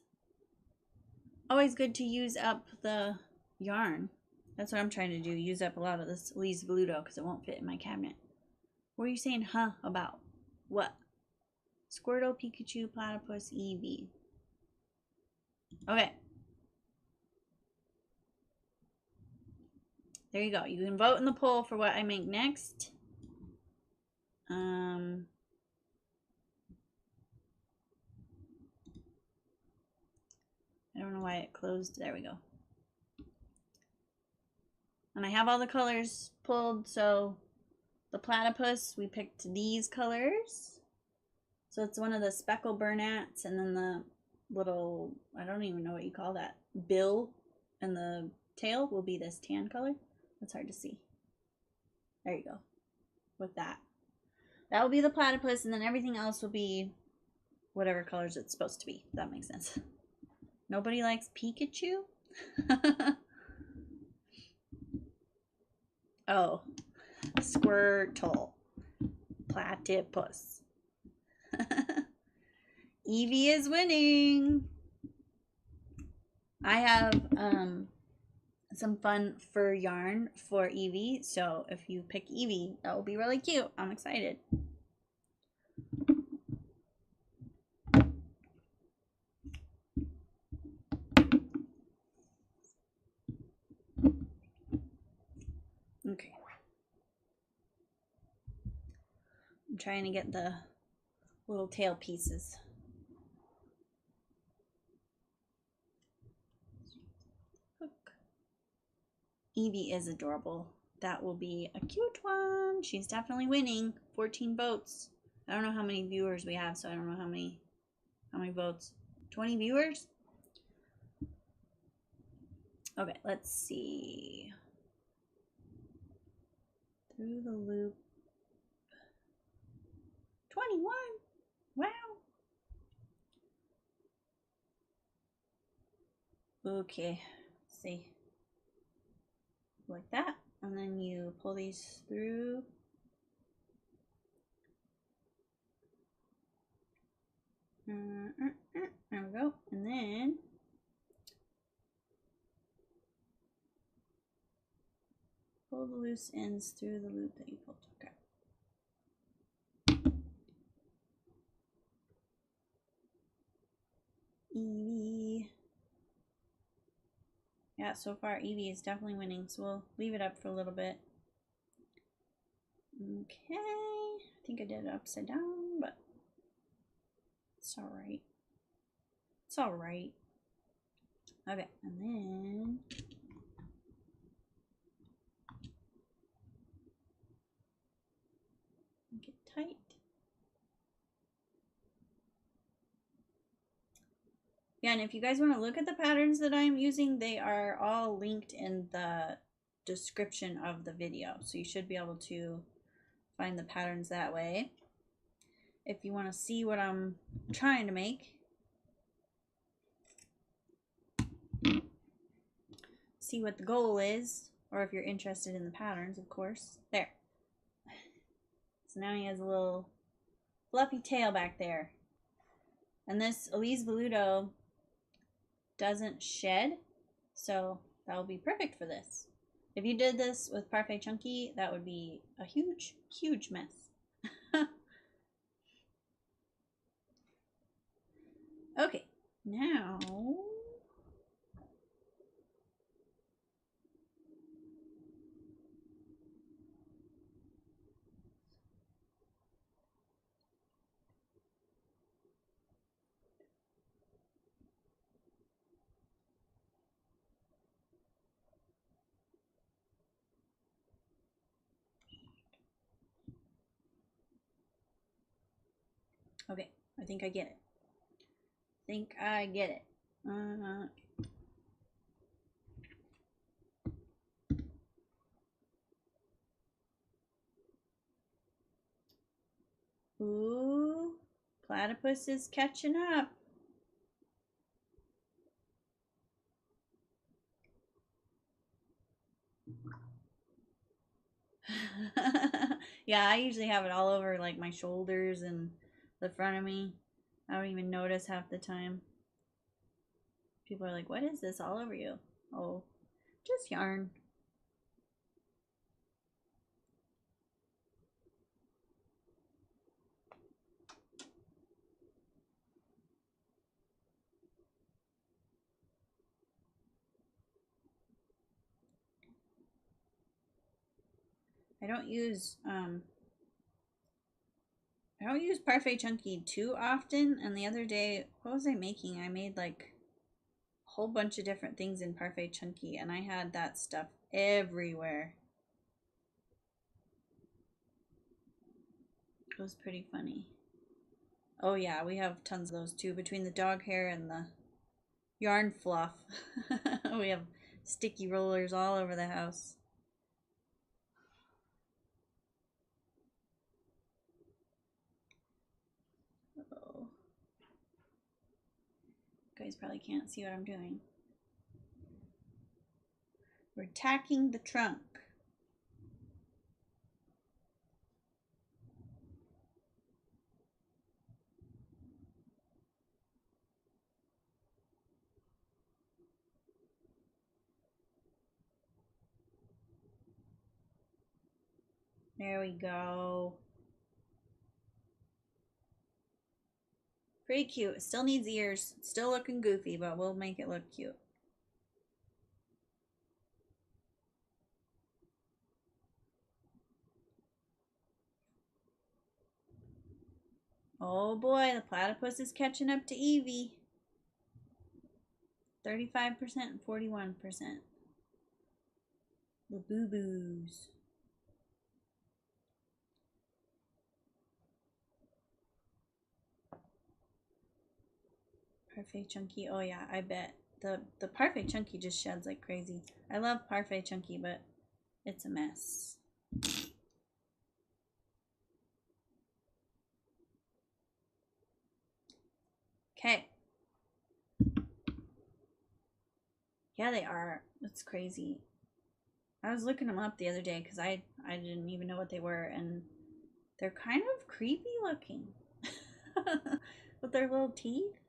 Always good to use up the yarn. That's what I'm trying to do. Use up a lot of this Lee's Veludo because it won't fit in my cabinet. What are you saying, huh, about? What? Squirtle, Pikachu, Platypus, Eevee. Okay. There you go. You can vote in the poll for what I make next. I don't know why it closed. There we go. And I have all the colors pulled. So the platypus, we picked these colors. So it's one of the speckle burnats, and then the little, I don't even know what you call that, bill and the tail will be this tan color. That's hard to see. There you go. With that. That will be the platypus, and then everything else will be whatever colors it's supposed to be. If that makes sense. Nobody likes Pikachu? Oh. Squirtle. Platypus. Eevee is winning. I have some fun fur yarn for Eevee, so if you pick Eevee, that will be really cute. I'm excited. Okay. I'm trying to get the little tail pieces. Eevee is adorable. That will be a cute one. She's definitely winning. 14 votes. I don't know how many viewers we have, so I don't know how many votes. 20 viewers? Okay, let's see. Through the loop. 21. Wow. Okay, let's see. Like that, and then you pull these through. There we go, and then pull the loose ends through the loop that you pulled. Okay. Eevee. Yeah, so far Eevee is definitely winning, so we'll leave it up for a little bit. Okay, I think I did it upside down, but it's alright. It's alright. Okay, and then make it tight. Yeah, and if you guys want to look at the patterns that I'm using, they are all linked in the description of the video. So you should be able to find the patterns that way. If you want to see what I'm trying to make. see what the goal is, or if you're interested in the patterns, of course. There. So now he has a little fluffy tail back there. And this Elise Veludo doesn't shed, so that will be perfect for this. If you did this with Parfait Chunky, that would be a huge, huge mess. Okay, now... Okay, I think I get it. Ooh, platypus is catching up. Yeah, I usually have it all over like my shoulders and the front of me. I don't even notice half the time. People are like, what is this all over you? Oh, just yarn. I don't use Parfait Chunky too often, and the other day, what was I making? I made like a whole bunch of different things in Parfait Chunky, and I had that stuff everywhere. It was pretty funny. Oh yeah, we have tons of those too, between the dog hair and the yarn fluff. We have sticky rollers all over the house. Uh-oh. You guys probably can't see what I'm doing. We're tacking the trunk. There we go. Pretty cute. It still needs ears. It's still looking goofy, but we'll make it look cute. Oh boy, the platypus is catching up to Evie. 35% and 41%. The boo-boos. Parfait Chunky. Oh yeah, I bet. The Parfait Chunky just sheds like crazy. I love Parfait Chunky, but it's a mess. Okay. Yeah, they are. It's crazy. I was looking them up the other day because I didn't even know what they were, and they're kind of creepy looking. With their little teeth.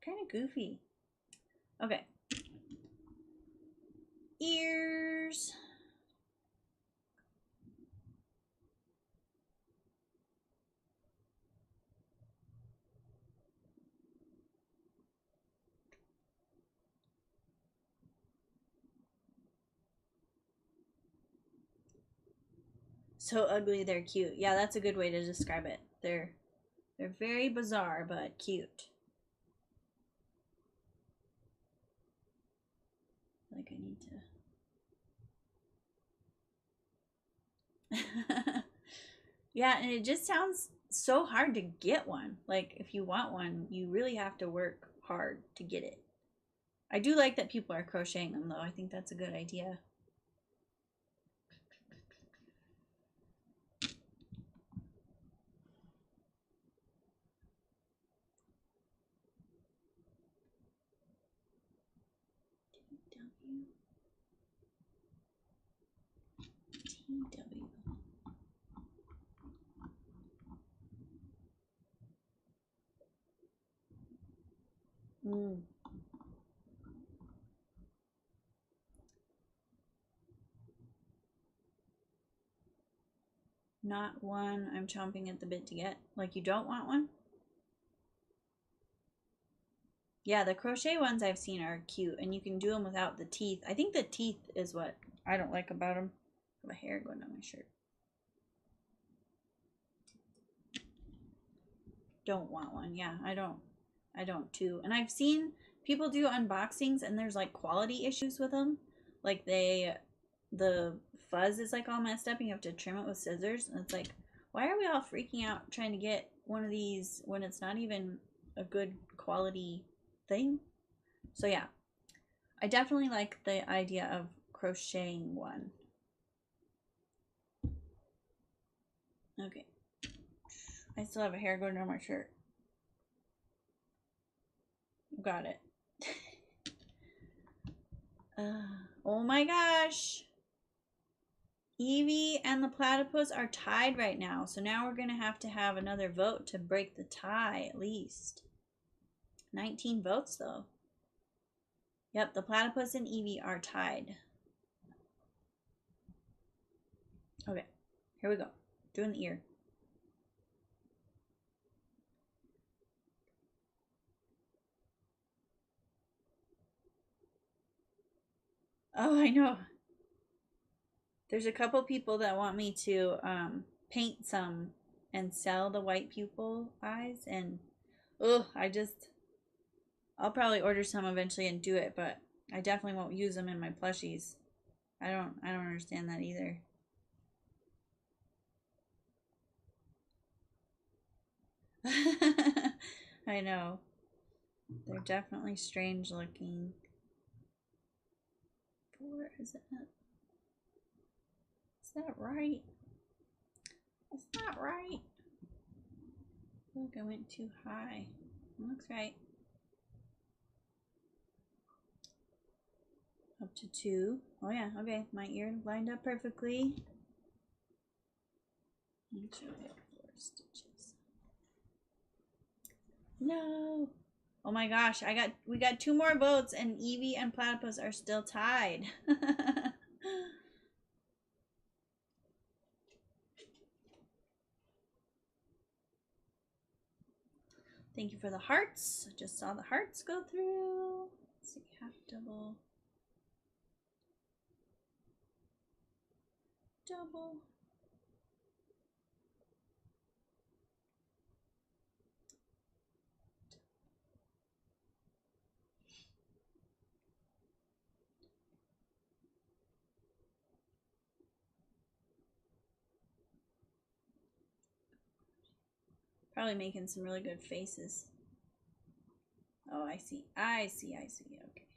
Kind of goofy. Okay. Ears. So ugly, they're cute. Yeah, that's a good way to describe it. They're very bizarre, but cute. Like I need to... Yeah, and it just sounds so hard to get one. Like, if you want one, you really have to work hard to get it. I do like that people are crocheting them, though. I think that's a good idea. PW. Not one I'm chomping at the bit to get. Like, you don't want one? Yeah, the crochet ones I've seen are cute, and you can do them without the teeth. I think the teeth is what I don't like about them. I have a hair going down my shirt. Don't want one. Yeah, I don't too. And I've seen people do unboxings, and there's like quality issues with them. Like the fuzz is like all messed up, and you have to trim it with scissors. And it's like, why are we all freaking out trying to get one of these when it's not even a good quality thing? So yeah, I definitely like the idea of crocheting one. Okay. I still have a hair going down my shirt. Got it. Oh my gosh. Evie and the platypus are tied right now. So now we're going to have another vote to break the tie at least. 19 votes though. Yep, the platypus and Evie are tied. Okay, here we go. Doing the ear. Oh, I know. There's a couple people that want me to paint some and sell the white pupil eyes, and I'll probably order some eventually and do it, but I definitely won't use them in my plushies. I don't understand that either. I know. They're definitely strange looking. Where is it? Is that right? That's not right. Look, I went too high. It looks right. Up to 2. Oh yeah, okay. My ear lined up perfectly. Make sure I have 4 stitches. No. Oh my gosh, we got 2 more votes, and Evie and Platypus are still tied. Thank you for the hearts. I just saw the hearts go through. Let's see, half double. Double. Probably making some really good faces. Oh, I see. I see. Okay.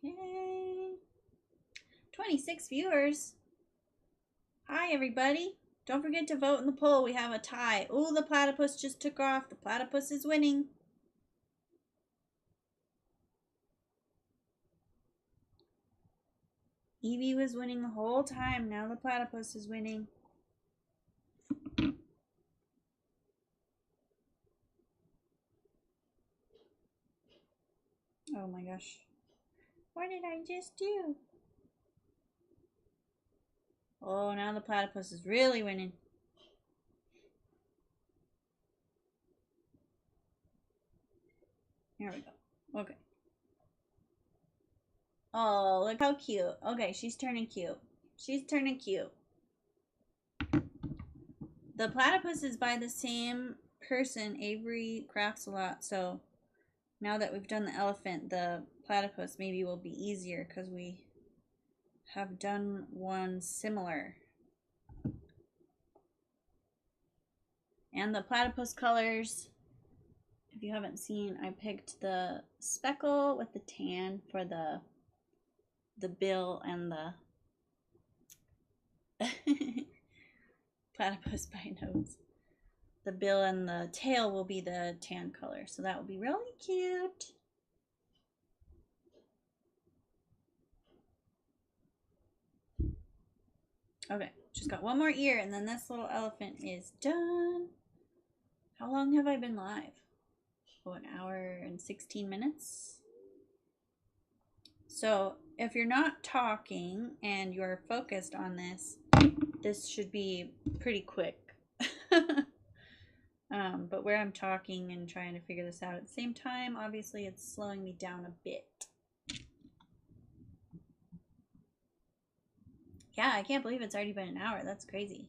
Okay. 26 viewers. Hi, everybody. Don't forget to vote in the poll. We have a tie. Oh, the platypus just took off. The platypus is winning. Evie was winning the whole time. Now the platypus is winning. Oh my gosh. What did I just do? Oh, now the platypus is really winning. Here we go. Okay. Oh, look how cute. Okay, she's turning cute. She's turning cute. The platypus is by the same person, Avery Crafts a Lot. So now that we've done the elephant, the platypus maybe will be easier because we have done one similar. And the platypus colors, if you haven't seen, I picked the speckle with the tan for the bill and the platypus by nose. The bill and the tail will be the tan color, so that will be really cute. Okay, just got one more ear, and then this little elephant is done. How long have I been live? Oh, an hour and 16 minutes. So if you're not talking and you're focused on this, this should be pretty quick. But where I'm talking and trying to figure this out at the same time, obviously it's slowing me down a bit. Yeah, I can't believe it's already been an hour. That's crazy.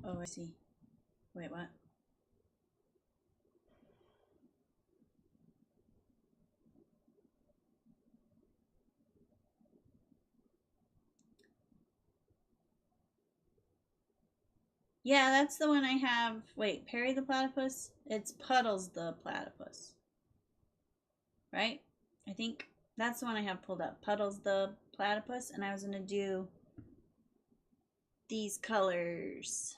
Oh, I see. Wait, what? Yeah, that's the one I have. Wait, Perry the platypus? It's Puddles the platypus. Right? I think that's the one I have pulled up. Puddles the platypus, and I was going to do these colors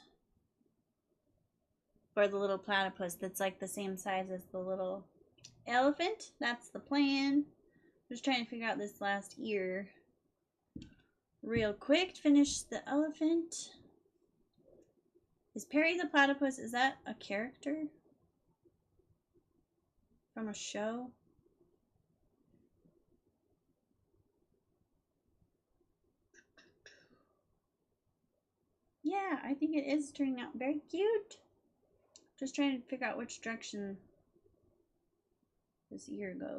for the little platypus that's like the same size as the little elephant. That's the plan. Just trying to figure out this last ear real quick to finish the elephant. Is Perry the platypus, is that a character from a show? Yeah, I think it is turning out very cute. Just trying to figure out which direction this ear goes.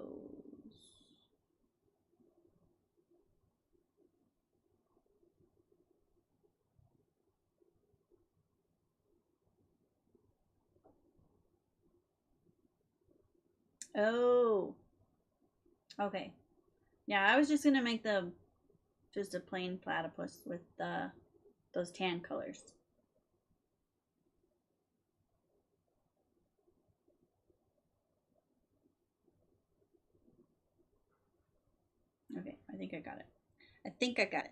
Oh. Okay. Yeah, I was just gonna make just a plain platypus with those tan colors. Okay, I think I got it. I think I got it.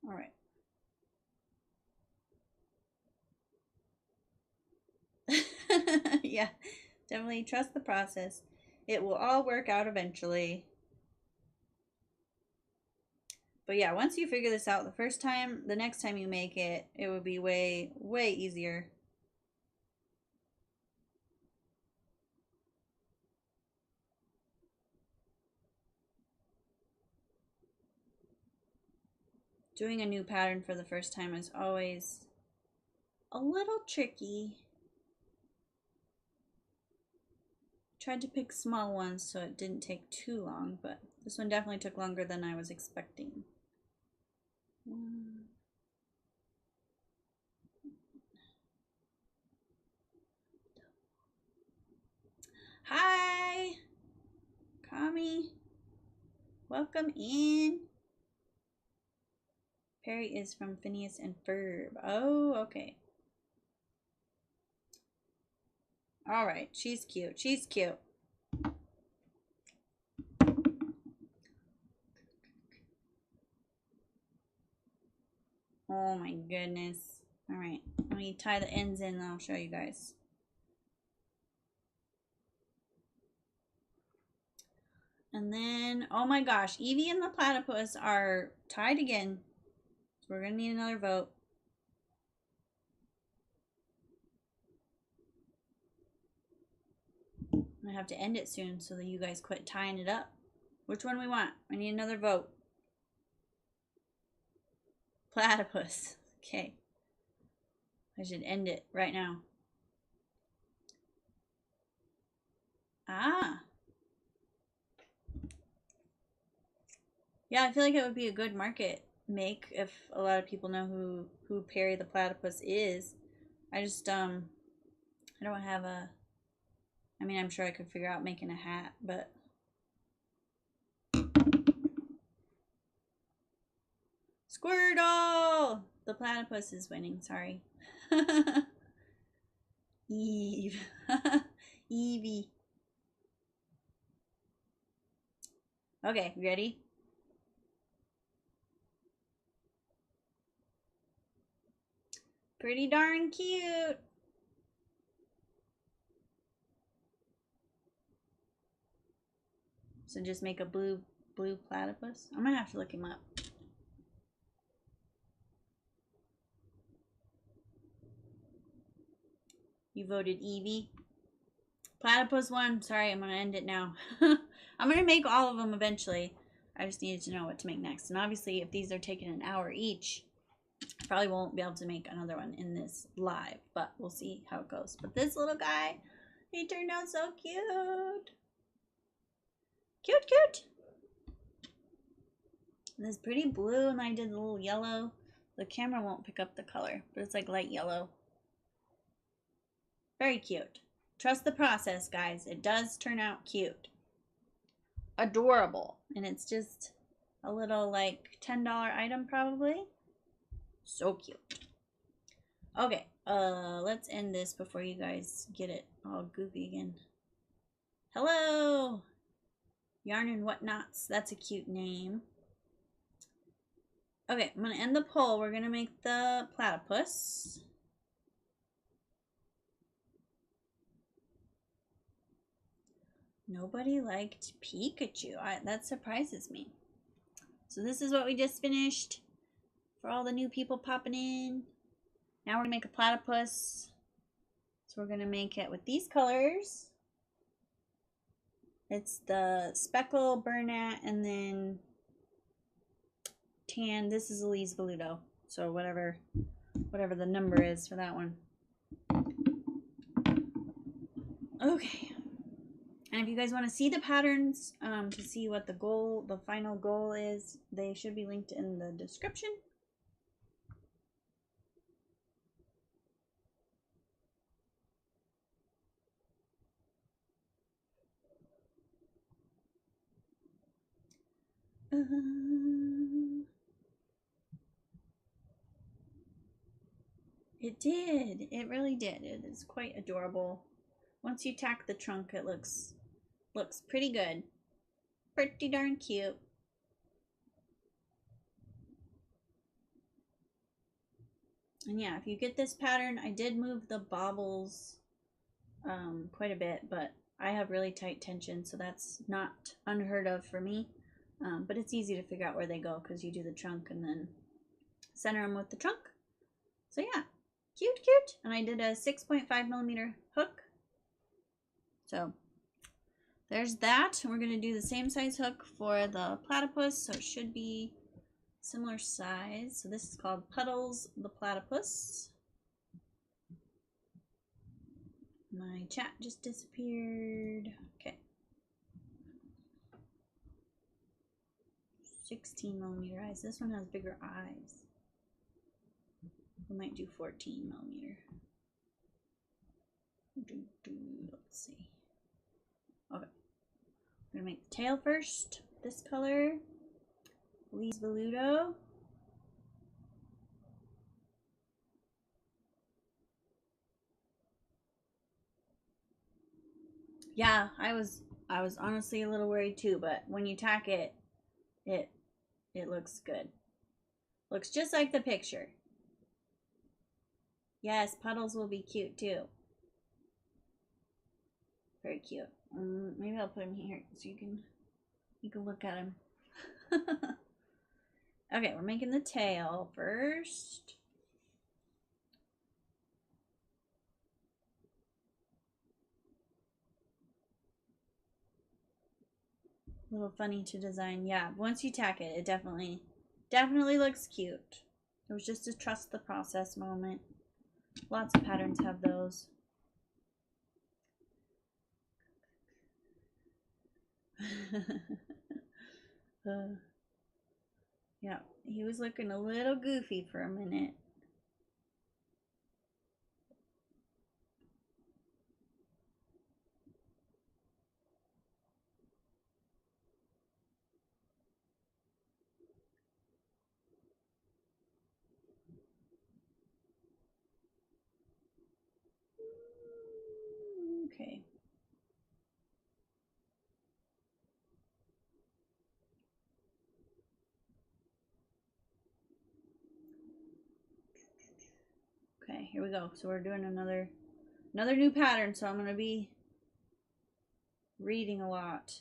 All right. Yeah, definitely trust the process. It will all work out eventually. But yeah, once you figure this out the first time, the next time you make it, it would be way, way easier. Doing a new pattern for the first time is always a little tricky. Tried to pick small ones so it didn't take too long, but this one definitely took longer than I was expecting. Hi, Kami. Welcome in. Perry is from Phineas and Ferb. Oh, okay. All right, she's cute. She's cute. Oh my goodness. All right, let me tie the ends in and I'll show you guys. And then, oh my gosh, Evie and the platypus are tied again. So we're going to need another vote. I have to end it soon so that you guys quit tying it up. Which one we want? I need another vote. Platypus. Okay. I should end it right now. Ah. Yeah, I feel like it would be a good market make if a lot of people know who Perry the platypus is. I just I don't have a, I mean, I'm sure I could figure out making a hat, but. Squirtle! The platypus is winning, sorry. Eve. Evie. Okay, ready? Pretty darn cute. So just make a blue platypus. I'm gonna have to look him up. You voted Evie. Platypus won. Sorry, I'm gonna end it now. I'm gonna make all of them eventually. I just needed to know what to make next. And obviously, if these are taking an hour each, I probably won't be able to make another one in this live, but we'll see how it goes. But this little guy, he turned out so cute. Cute, cute. And this pretty blue, and I did a little yellow. The camera won't pick up the color, but it's like light yellow. Very cute. Trust the process, guys. It does turn out cute. Adorable. And it's just a little like $10 item probably. So cute. Okay, let's end this before you guys get it all goofy again. Hello! Yarn and Whatnots. That's a cute name. Okay, I'm going to end the poll. We're going to make the platypus. Nobody liked Pikachu. That surprises me. So this is what we just finished for all the new people popping in. Now we're going to make a platypus. So we're going to make it with these colors. It's the speckle, burnout, and then tan. This is Elise Voluto. So whatever the number is for that one. Okay. And if you guys want to see the patterns, to see what the final goal is, they should be linked in the description. It did. It really did. It is quite adorable. Once you tack the trunk, it looks pretty good. Pretty darn cute. And yeah, if you get this pattern, I did move the baubles quite a bit, but I have really tight tension, so that's not unheard of for me. But it's easy to figure out where they go because you do the trunk and then center them with the trunk. So yeah, cute, cute. And I did a 6.5mm hook. So there's that. We're going to do the same size hook for the platypus, so it should be similar size. So this is called Puddles the Platypus. My chat just disappeared. Okay. 16mm eyes. This one has bigger eyes. We might do 14mm. Let's see. Okay. We're gonna make the tail first. This color. Elise Voluto. Yeah, I was honestly a little worried too, but when you tack it, it looks good. Looks just like the picture. Yes, Puddles will be cute too. Very cute. Maybe I'll put him here so you can look at him. Okay, we're making the tail first. A little funny to design. Yeah, once you tack it, it definitely looks cute. It was just a trust the process moment. Lots of patterns have those. Yeah, he was looking a little goofy for a minute. Okay. Okay, here we go. So we're doing another new pattern, so I'm going to be reading a lot.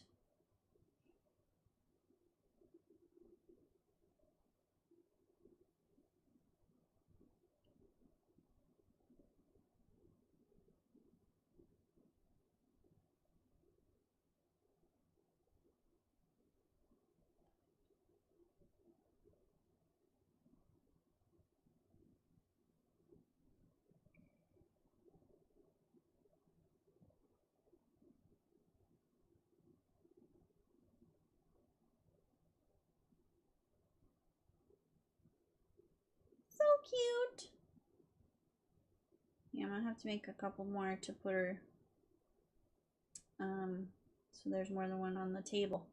So cute. Yeah, I'm gonna have to make a couple more to put her, so there's more than one on the table.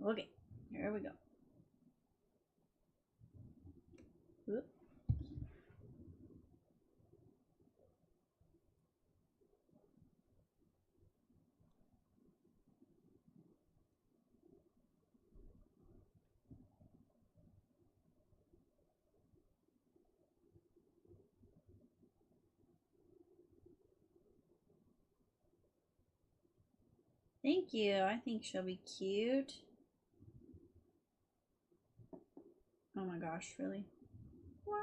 Okay, here we go. Whoop. Thank you. I think she'll be cute. Oh my gosh, really? Why?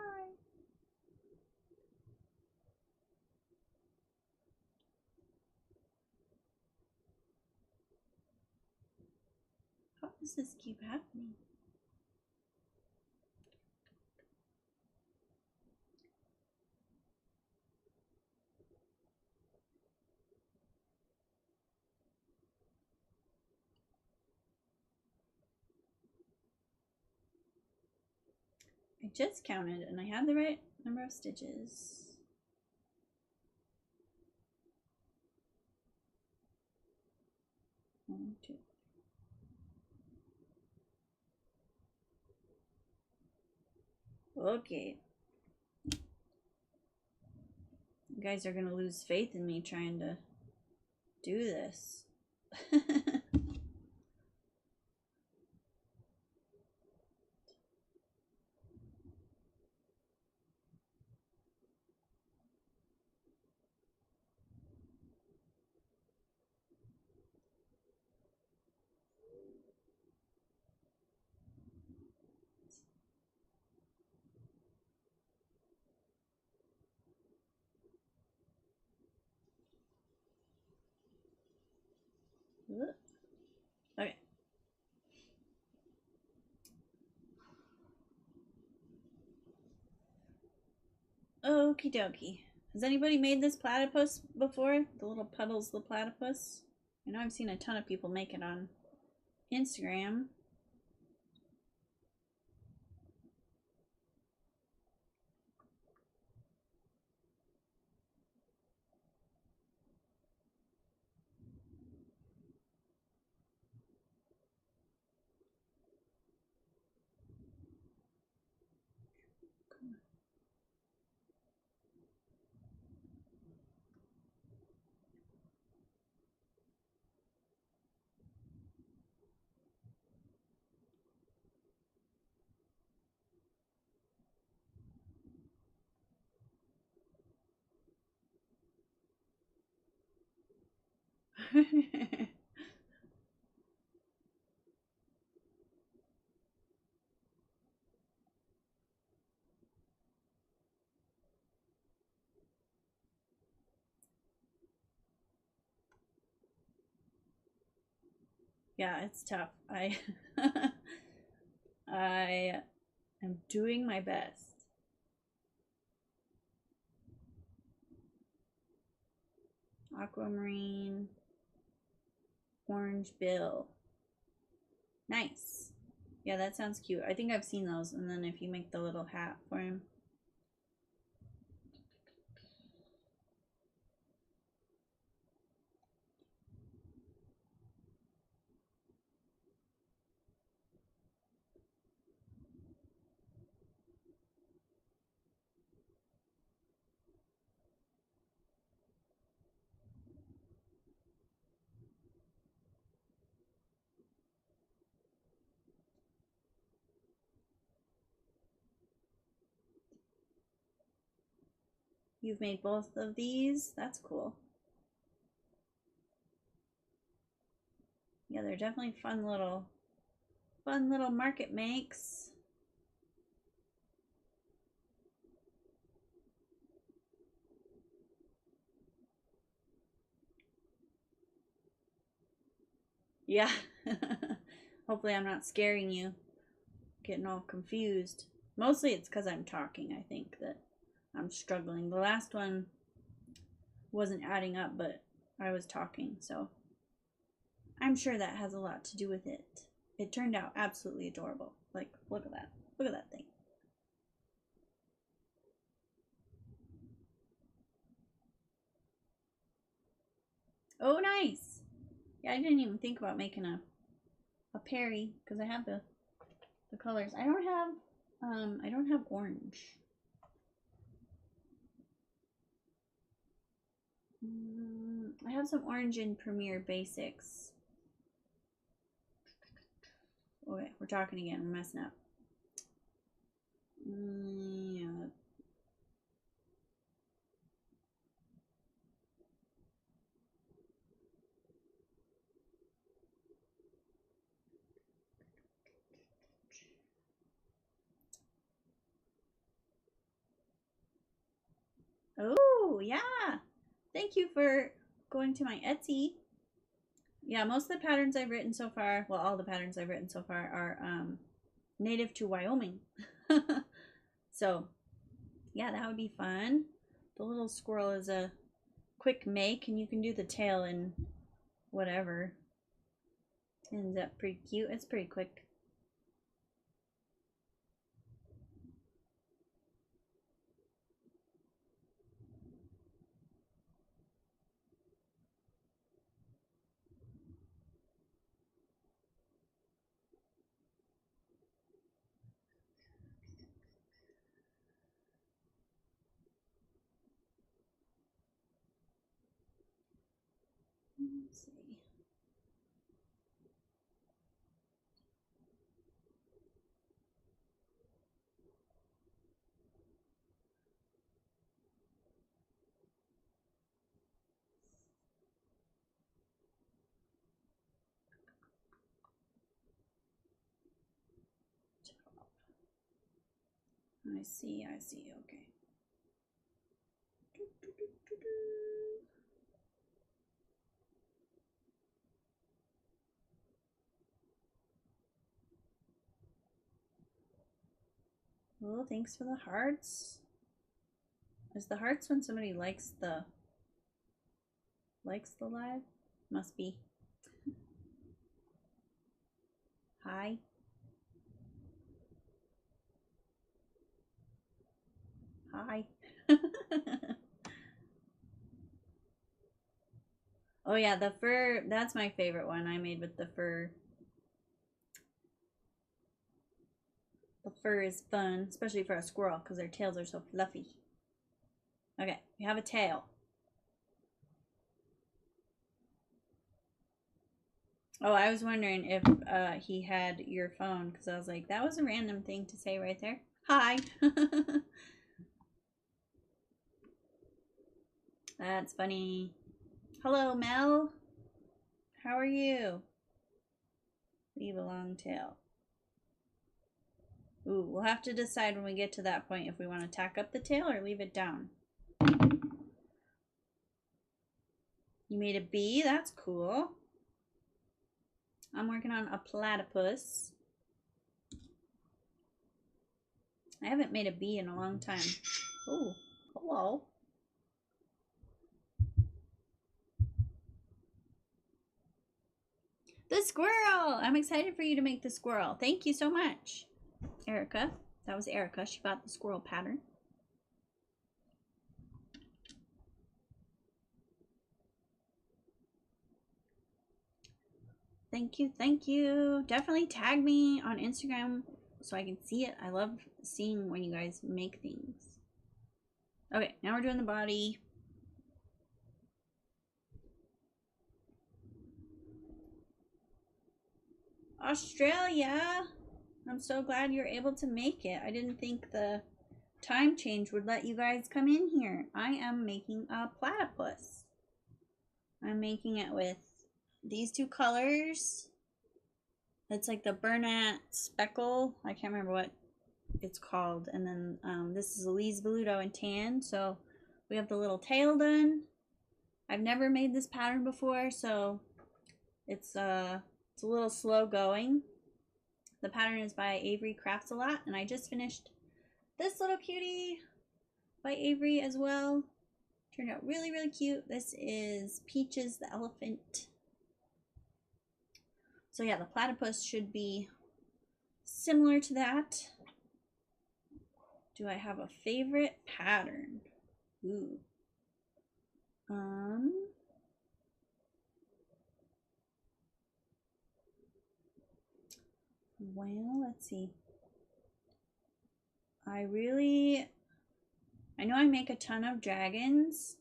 How does this keep happening? I just counted and I had the right number of stitches. One, two. Okay. You guys are gonna lose faith in me trying to do this. Okay. Okie dokie. Has anybody made this platypus before? The little Puddles the platypus? I know I've seen a ton of people make it on Instagram. Yeah, it's tough. I am doing my best. Aquamarine, orange bill. Nice. Yeah, that sounds cute. I think I've seen those. And then if you make the little hat for him. You've made both of these. That's cool. Yeah, they're definitely fun little market makes. Yeah. Hopefully I'm not scaring you, getting all confused. Mostly it's because I'm talking, I think, that I'm struggling. The last one wasn't adding up, but I was talking, so I'm sure that has a lot to do with it. It turned out absolutely adorable. Like, look at that. Look at that thing. Oh, nice. Yeah, I didn't even think about making a Perry because I have the colors. I don't have orange. I have some orange in Premiere Basics. Okay, we're talking again. We're messing up. Yeah. Oh, yeah. Thank you for going to my Etsy. Yeah, most of the patterns I've written so far, well, all the patterns I've written so far are native to Wyoming. So, yeah, that would be fun. The little squirrel is a quick make, and you can do the tail in whatever. Ends up pretty cute. It's pretty quick. Let's see. I see, okay. Oh, thanks for the hearts. Is the hearts when somebody likes the live? Must be. Hi. Hi. Oh yeah, the fur, that's my favorite one I made with the fur. The fur is fun, especially for a squirrel because their tails are so fluffy. Okay, we have a tail. Oh, I was wondering if he had your phone because I was like, that was a random thing to say right there. Hi. That's funny. Hello, Mel. How are you? Leave a long tail. Ooh, we'll have to decide when we get to that point if we want to tack up the tail or leave it down. You made a bee? That's cool. I'm working on a platypus. I haven't made a bee in a long time. Oh, hello. The squirrel! I'm excited for you to make the squirrel. Thank you so much, Erica. That was Erica. She bought the squirrel pattern. Thank you, thank you. Definitely tag me on Instagram so I can see it. I love seeing when you guys make things. Okay, now we're doing the body. Australia! I'm so glad you're able to make it. I didn't think the time change would let you guys come in here. I am making a platypus. I'm making it with these two colors. It's like the Bernat Speckle. I can't remember what it's called. And then this is Elise Veludo in tan. So we have the little tail done. I've never made this pattern before, so it's a little slow going. The pattern is by Avery Crafts a Lot, and I just finished this little cutie by Avery as well. Turned out really, really cute. This is Peaches the elephant. So yeah, the platypus should be similar to that. Do I have a favorite pattern? Ooh. Well, let's see. I know I make a ton of dragons,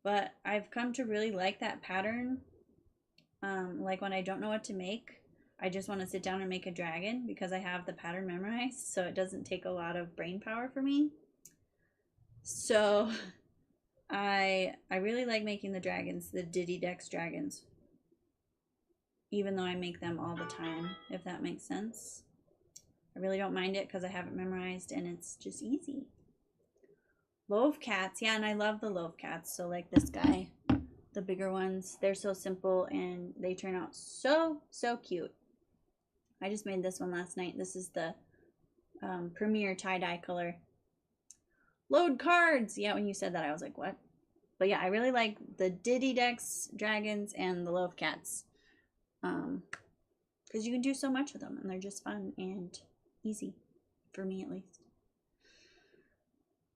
but I've come to really like that pattern. Like when I don't know what to make, I just want to sit down and make a dragon because I have the pattern memorized, so it doesn't take a lot of brain power for me. So I really like making the dragons, the Diddy Dex dragons. Even though I make them all the time, if that makes sense. I really don't mind it because I have it memorized and it's just easy. Loaf cats, yeah, and I love the loaf cats. So like this guy, the bigger ones, they're so simple and they turn out so, so cute. I just made this one last night. This is the Premier tie-dye color. Load cards! Yeah, when you said that, I was like, what? But yeah, I really like the Diddy Dex dragons and the loaf cats. Because you can do so much with them and they're just fun and easy, for me at least.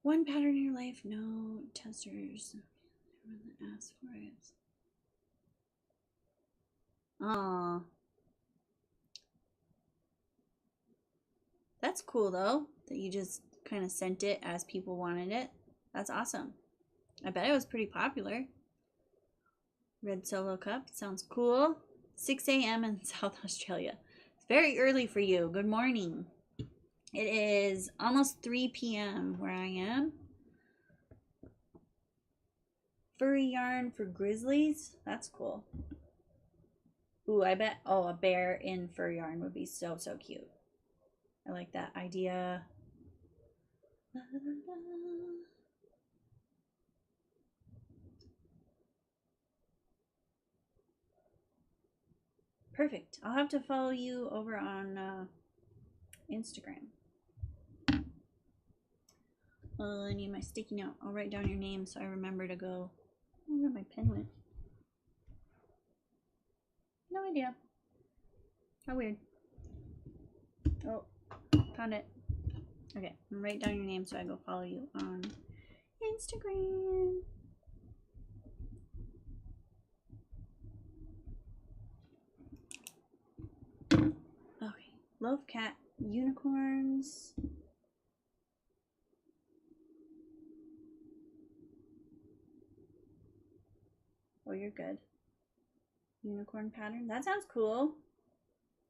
One pattern in your life, no testers. Ask for it. Aww. That's cool though, that you just kind of sent it as people wanted it. That's awesome. I bet it was pretty popular. Red Solo Cup, sounds cool. 6 a.m. in South Australia. It's very early for you. Good morning. It is almost 3 p.m. where I am. Furry yarn for grizzlies. That's cool. Ooh, I bet, oh, a bear in fur yarn would be so, so cute. I like that idea. La, la, la. Perfect. I'll have to follow you over on Instagram. I need my sticky note. I'll write down your name so I remember to go. I don't know where my pen went. No idea. How weird. Oh, found it. Okay, I'm gonna write down your name so I go follow you on Instagram. Okay, Loaf Cat unicorns. Oh, you're good. Unicorn pattern. That sounds cool.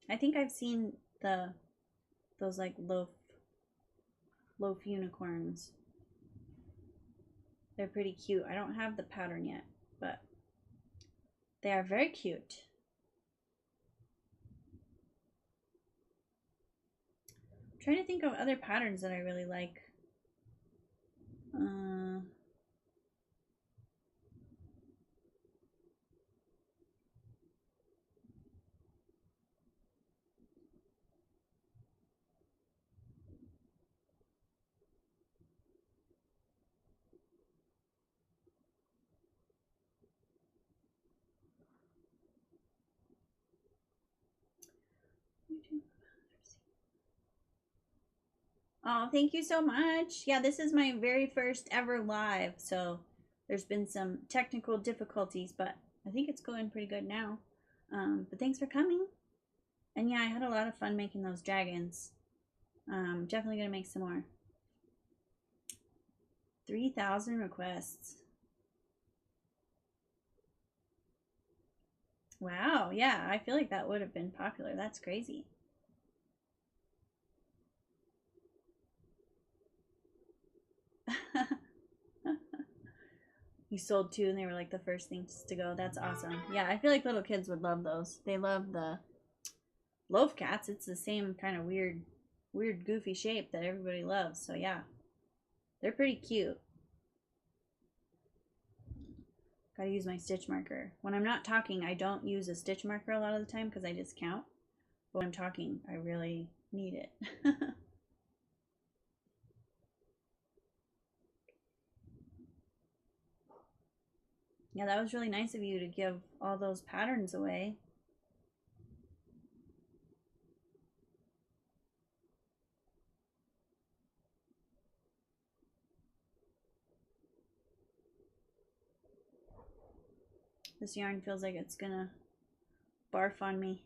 I think I've seen those like loaf unicorns. They're pretty cute. I don't have the pattern yet, but they are very cute. I'm trying to think of other patterns that I really like. Oh, thank you so much. Yeah, this is my very first ever live, so there's been some technical difficulties, but I think it's going pretty good now. But thanks for coming. And yeah, I had a lot of fun making those dragons. Definitely gonna make some more. 3,000 requests. Wow, yeah, I feel like that would have been popular. That's crazy. You sold 2 and they were like the first things to go. That's awesome. Yeah, I feel like little kids would love those. They love the loaf cats. It's the same kind of weird goofy shape that everybody loves. So yeah, they're pretty cute. Gotta use my stitch marker. When I'm not talking, I don't use a stitch marker a lot of the time because I just count. But when I'm talking, I really need it. Yeah, that was really nice of you to give all those patterns away. This yarn feels like it's gonna barf on me.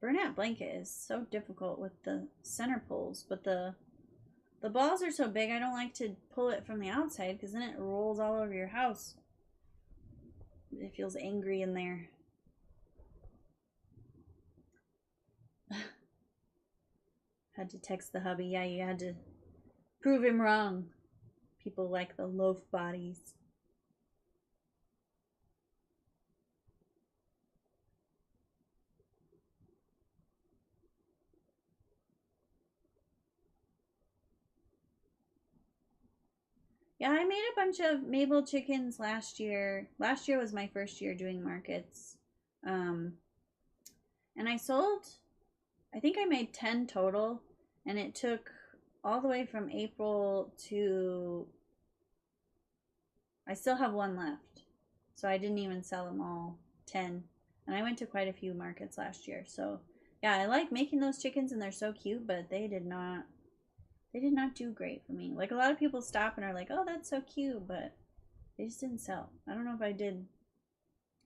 Burnout blanket is so difficult with the center pulls, but the balls are so big I don't like to pull it from the outside because then it rolls all over your house. It feels angry in there. Had to text the hubby. Yeah, you had to prove him wrong. People like the loaf bodies. Yeah, I made a bunch of Mabel chickens last year. Last year was my first year doing markets. And I sold, I think I made 10 total. And it took all the way from April to, I still have 1 left. So I didn't even sell them all, 10. And I went to quite a few markets last year. So yeah, I like making those chickens and they're so cute, but they did not do great for me. Like a lot of people stop and are like, oh, that's so cute, but they just didn't sell. I don't know if I did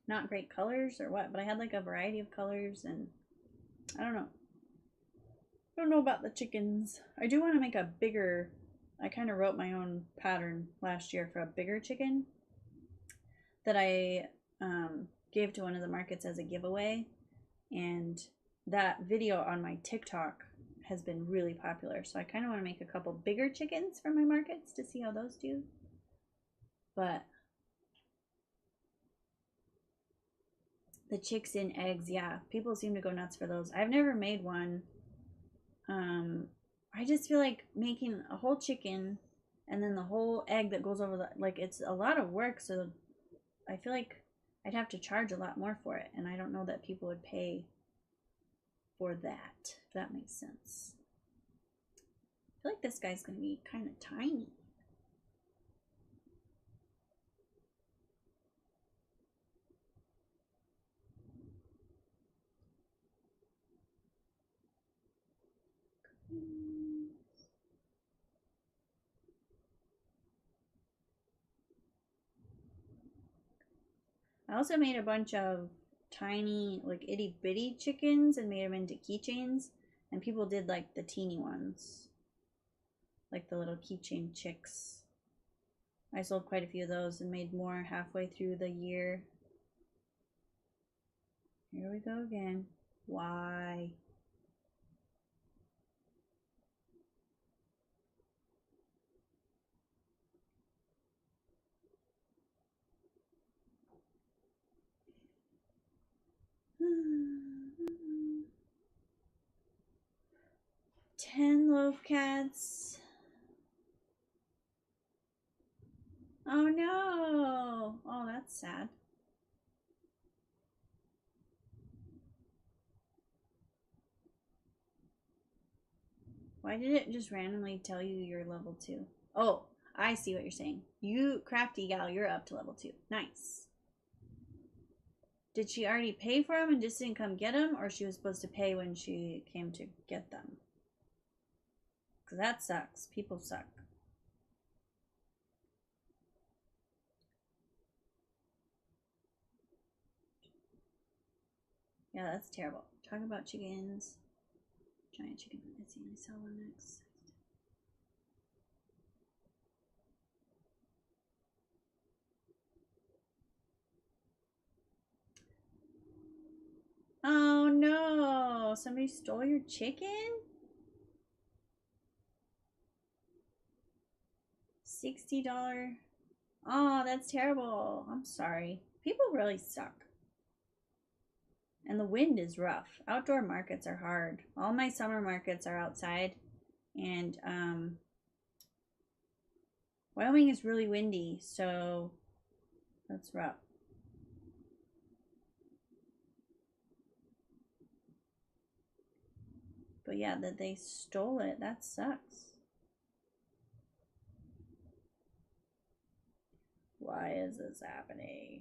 not great colors or what, but I had like a variety of colors and I don't know. I don't know about the chickens. I do want to make a bigger, I kind of wrote my own pattern last year for a bigger chicken that I gave to one of the markets as a giveaway. And that video on my TikTok has been really popular. So I kind of want to make a couple bigger chickens for my markets to see how those do. But the chicks in eggs, yeah, people seem to go nuts for those. I've never made one. I just feel like making a whole chicken and then the whole egg that goes over the, like, it's a lot of work. So I feel like I'd have to charge a lot more for it. And I don't know that people would pay for that, if that makes sense. I feel like this guy's going to be kind of tiny. I also made a bunch of tiny, like itty bitty chickens and made them into keychains. And people did like the teeny ones, like the little keychain chicks. I sold quite a few of those and made more halfway through the year. Here we go again. Why? Ten loaf cats. Oh no! Oh, that's sad. Why did it just randomly tell you you're level 2? Oh, I see what you're saying. You, crafty gal, you're up to level 2. Nice. Did she already pay for them and just didn't come get them? Or she was supposed to pay when she came to get them? Because that sucks. People suck. Yeah, that's terrible. Talk about chickens. Giant chicken. Let's see, I sell one next. Oh no! Somebody stole your chicken? $60. Oh, that's terrible. I'm sorry. People really suck. And the wind is rough. Outdoor markets are hard. All my summer markets are outside. And Wyoming is really windy, so that's rough. But yeah, that they stole it, that sucks. Why is this happening?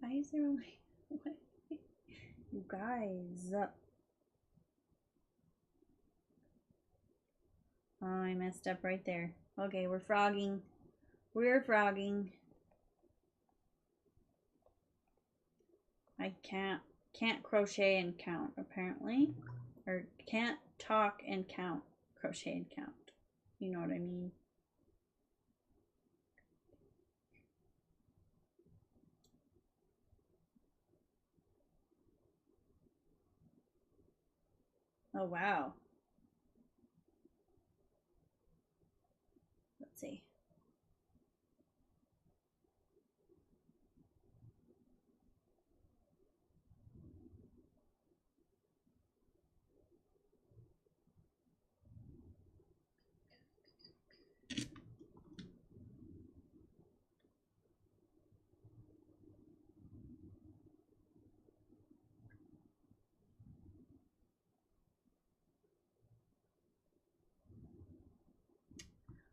Why is there only what? You guys. Oh, I messed up right there. Okay, we're frogging. We're frogging. I can't crochet and count apparently. Or can't talk and count. Crochet and count. You know what I mean? Oh wow. Let's see.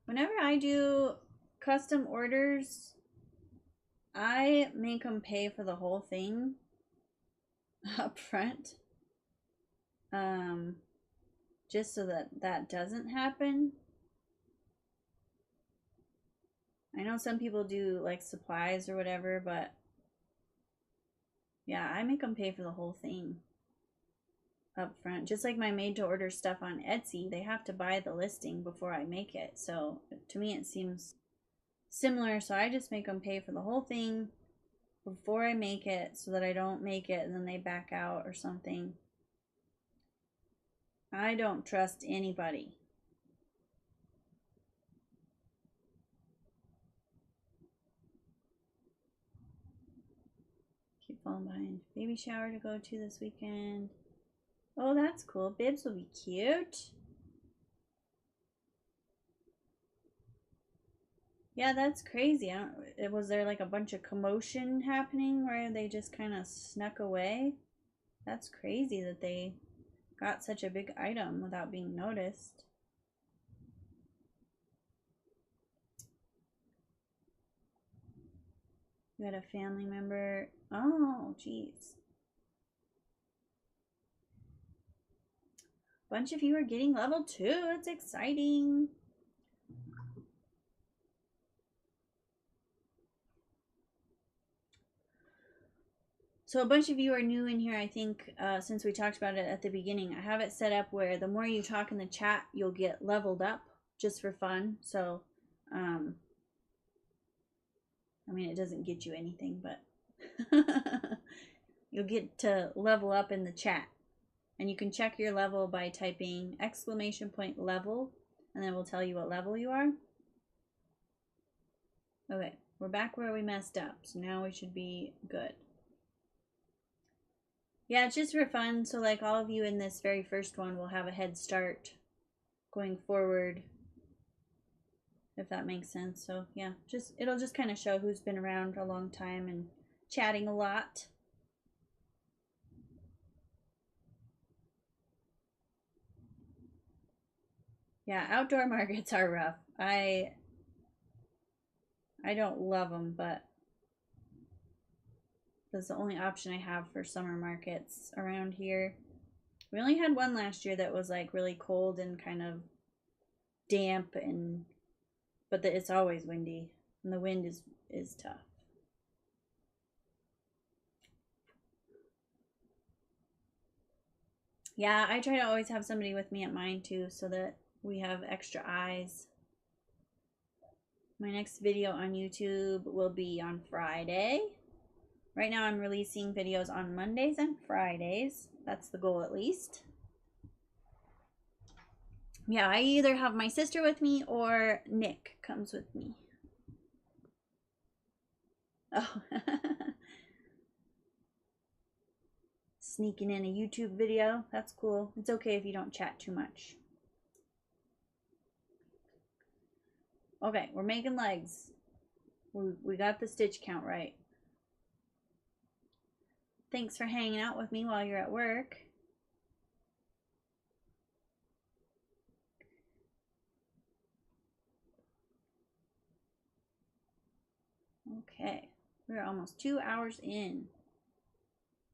Whenever I do custom orders, I make them pay for the whole thing up front. Just so that that doesn't happen. I know some people do like supplies or whatever, but yeah, I make them pay for the whole thing up front. Just like my made to order stuff on Etsy, they have to buy the listing before I make it. So to me, it seems similar. So I just make them pay for the whole thing before I make it so that I don't make it and then they back out or something. I don't trust anybody. Keep falling behind. Baby shower to go to this weekend. Oh, that's cool. Bibs will be cute. Yeah, that's crazy. Was there like a bunch of commotion happening where they just kind of snuck away? That's crazy that they got such a big item without being noticed. You had a family member. Oh, jeez. Bunch of you are getting level 2. It's exciting. So a bunch of you are new in here, I think, since we talked about it at the beginning. I have it set up where the more you talk in the chat, you'll get leveled up just for fun. So, I mean, it doesn't get you anything, but you'll get to level up in the chat. And you can check your level by typing !level, and then we'll tell you what level you are. Okay, we're back where we messed up, so now we should be good. Yeah, it's just for fun, so like all of you in this very first one will have a head start going forward, if that makes sense. So yeah, it'll just kind of show who's been around a long time and chatting a lot. Yeah, outdoor markets are rough. I don't love them, but that's the only option I have for summer markets around here. We only had one last year that was like really cold and kind of damp, but it's always windy, and the wind is tough. Yeah, I try to always have somebody with me at mine too, so that we have extra eyes. My next video on YouTube will be on Friday. Right now I'm releasing videos on Mondays and Fridays. That's the goal at least. Yeah, I either have my sister with me or Nick comes with me. Oh. Sneaking in a YouTube video. That's cool. It's okay if you don't chat too much. Okay, we're making legs. We got the stitch count right. Thanks for hanging out with me while you're at work. Okay, we're almost 2 hours in.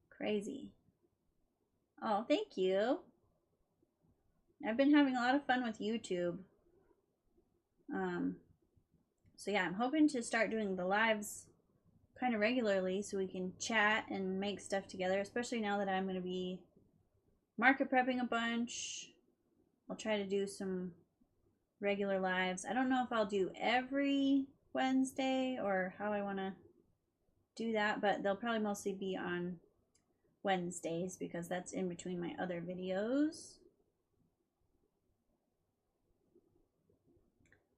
Crazy. Oh, thank you. I've been having a lot of fun with YouTube. So yeah, I'm hoping to start doing the lives kind of regularly so we can chat and make stuff together, especially now that I'm going to be market prepping a bunch. I'll try to do some regular lives. I don't know if I'll do every Wednesday or how I want to do that, but they'll probably mostly be on Wednesdays because that's in between my other videos.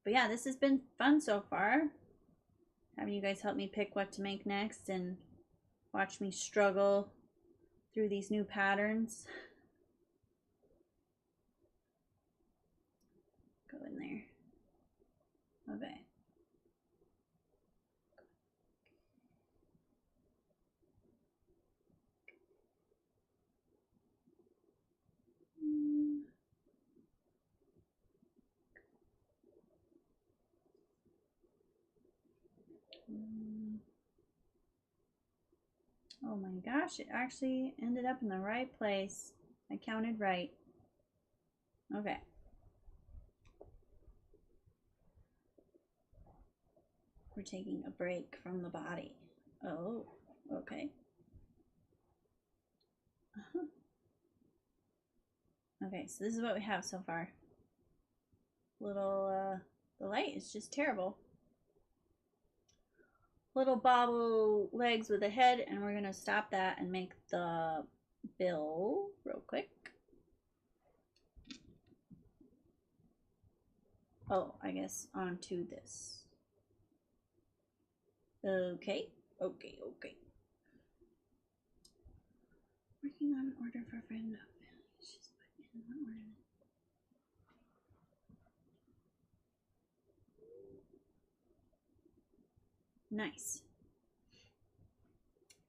But yeah, this has been fun so far. Having you guys help me pick what to make next and watch me struggle through these new patterns. Go in there. Okay. Oh my gosh, it actually ended up in the right place. I counted right. Okay. We're taking a break from the body. Oh, okay. Okay, so this is what we have so far. The light is just terrible. Little bobble legs with a head, and we're gonna stop that and make the bill real quick. Oh, I guess onto this. Okay. Working on an order for a friend. She's put in one order. Nice.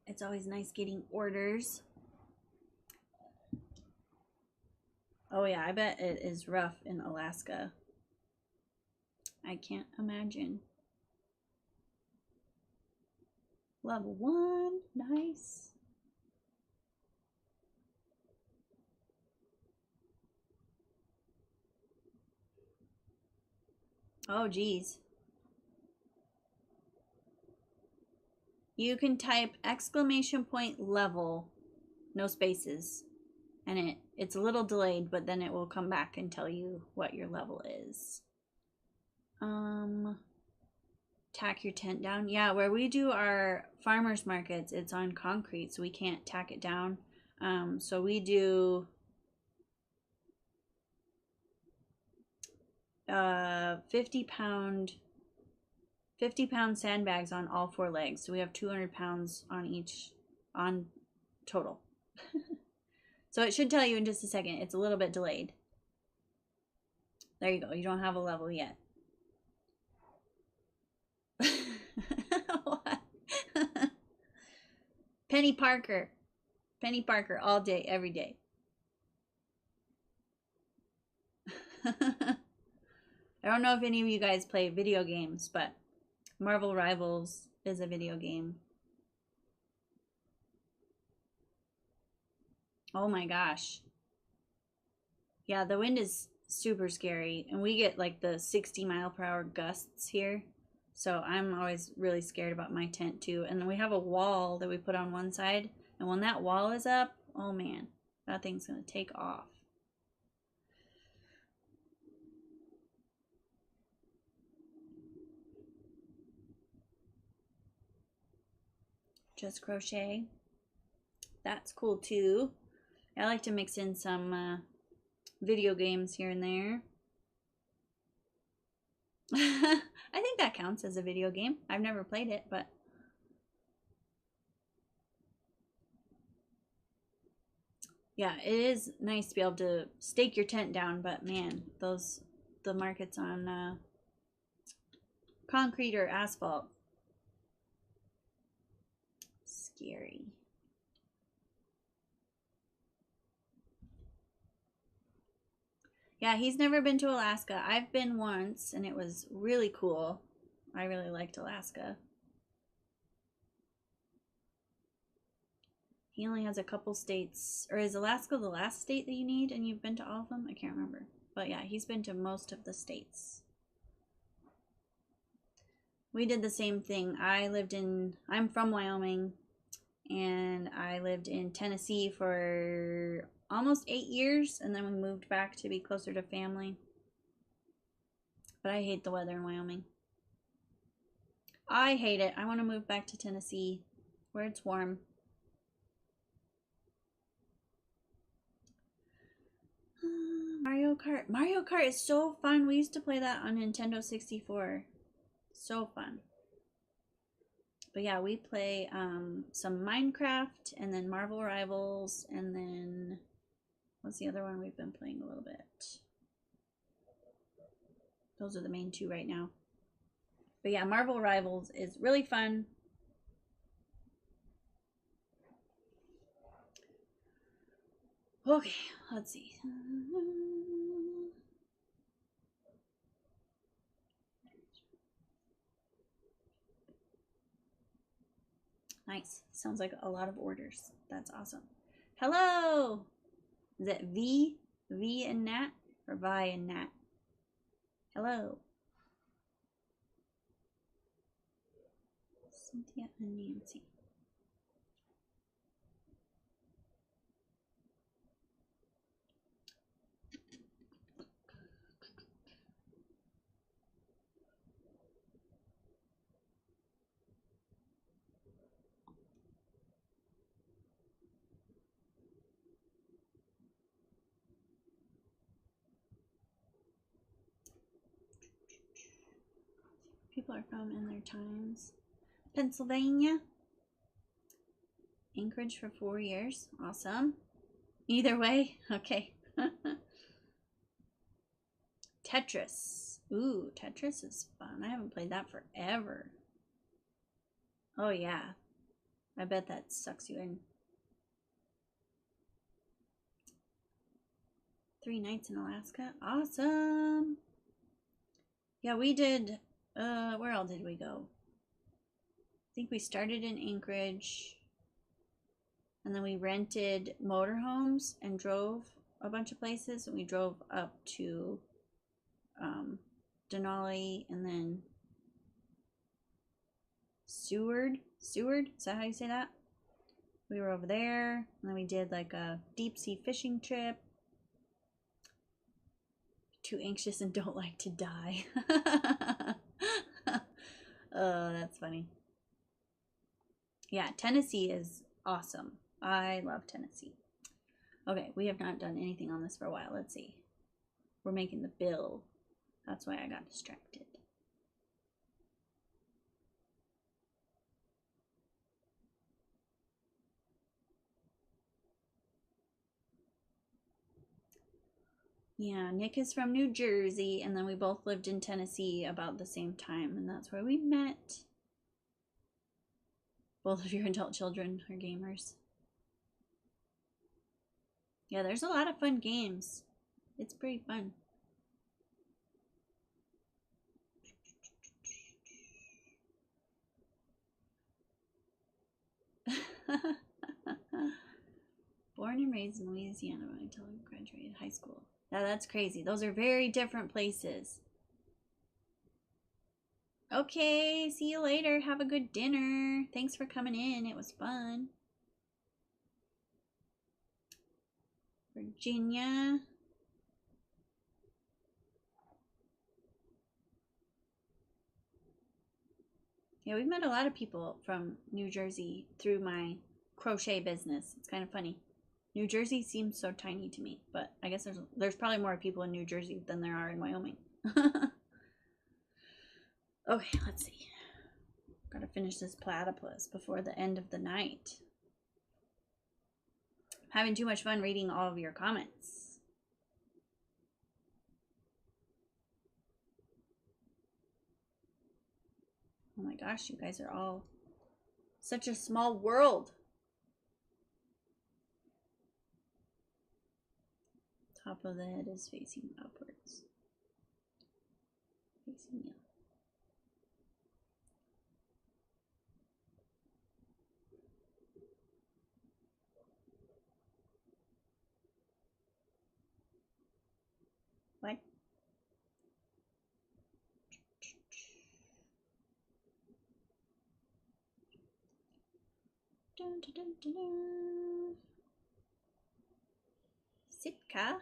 It's always nice getting orders. Oh yeah, I bet it is rough in Alaska. I can't imagine. Level 1, nice. Oh geez. You can type !level, no spaces, and it's a little delayed, but then it will come back and tell you what your level is. Tack your tent down. Yeah, where we do our farmers markets, it's on concrete, so we can't tack it down. So we do 50-pound sandbags on all 4 legs. So we have 200 pounds on each, on total. So it should tell you in just a second. It's a little bit delayed. There you go. You don't have a level yet. What? Penny Parker all day, every day. I don't know if any of you guys play video games, but Marvel Rivals is a video game. Oh my gosh. Yeah, the wind is super scary, and we get like the 60-mile-per-hour gusts here. So I'm always really scared about my tent too. And then we have a wall that we put on one side, and when that wall is up, oh man, that thing's gonna take off. just crochet. That's cool too. I like to mix in some video games here and there. I think that counts as a video game. I've never played it, but yeah, it is nice to be able to stake your tent down, but man, the markets on concrete or asphalt, scary. Yeah, he's never been to Alaska. I've been once, and it was really cool. I really liked Alaska. He only has a couple states. Or is Alaska the last state that you need, and you've been to all of them? I can't remember. But yeah, he's been to most of the states. We did the same thing. I'm from Wyoming, and I lived in Tennessee for almost 8 years, and then we moved back to be closer to family. But I hate the weather in Wyoming. I hate it. I want to move back to Tennessee where it's warm. Mario Kart. Mario Kart is so fun. We used to play that on Nintendo 64. So fun. But yeah, we play some Minecraft, and then Marvel Rivals, and then what's the other one we've been playing a little bit? Those are the main two right now. But yeah, Marvel Rivals is really fun. Okay, let's see. Nice. Sounds like a lot of orders. That's awesome. Hello! Is it V? V and Nat? Or Vi and Nat? Hello. Cynthia and Nancy. People are from in their times. Pennsylvania. Anchorage for 4 years. Awesome. Either way. Okay. Tetris. Ooh, Tetris is fun. I haven't played that forever. Oh yeah. I bet that sucks you in. 3 nights in Alaska. Awesome. Yeah, we did. Where else did we go? I think we started in Anchorage, and then we rented motorhomes and drove a bunch of places, and we drove up to Denali, and then Seward. Seward? Is that how you say that? We were over there, and then we did like a deep sea fishing trip. Too anxious and don't like to die. Oh, that's funny. Yeah, Tennessee is awesome. I love Tennessee. Okay, we have not done anything on this for a while. Let's see. We're making the bill. That's why I got distracted. Yeah, Nick is from New Jersey, and then we both lived in Tennessee about the same time, and that's where we met. Both of your adult children are gamers. Yeah, there's a lot of fun games. It's pretty fun. Born and raised in Louisiana until I graduated high school. Now that's crazy. Those are very different places. Okay, see you later. Have a good dinner. Thanks for coming in. It was fun. Virginia. Yeah, we've met a lot of people from New Jersey through my crochet business. It's kind of funny. New Jersey seems so tiny to me, but I guess there's probably more people in New Jersey than there are in Wyoming. Okay, let's see. Gotta finish this platypus before the end of the night. Having too much fun reading all of your comments. Oh my gosh, you guys are all such a small world. Top of the head is facing upwards. Facing you. What? Dun, dun, dun, dun, dun. Sitka?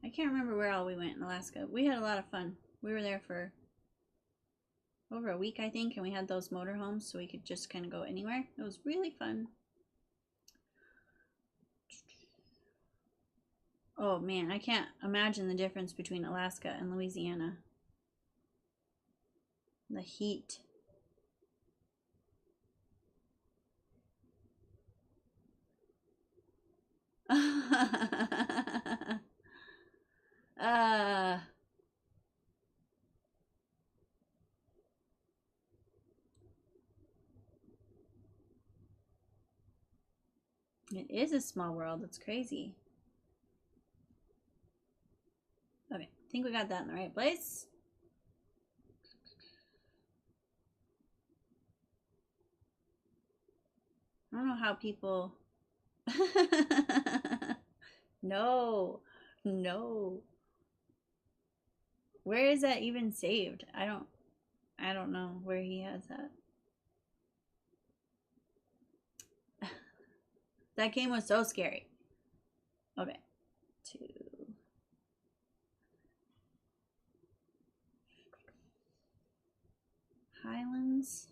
I can't remember where all we went in Alaska. We had a lot of fun. We were there for over a week, I think, and we had those motorhomes so we could just kind of go anywhere. It was really fun. Oh man, I can't imagine the difference between Alaska and Louisiana. The heat. It is a small world. It's crazy. Okay, I think we got that in the right place. I don't know how people... No. No. Where is that even saved? I don't know where he has that. That game was so scary. Okay. 2. Highlands.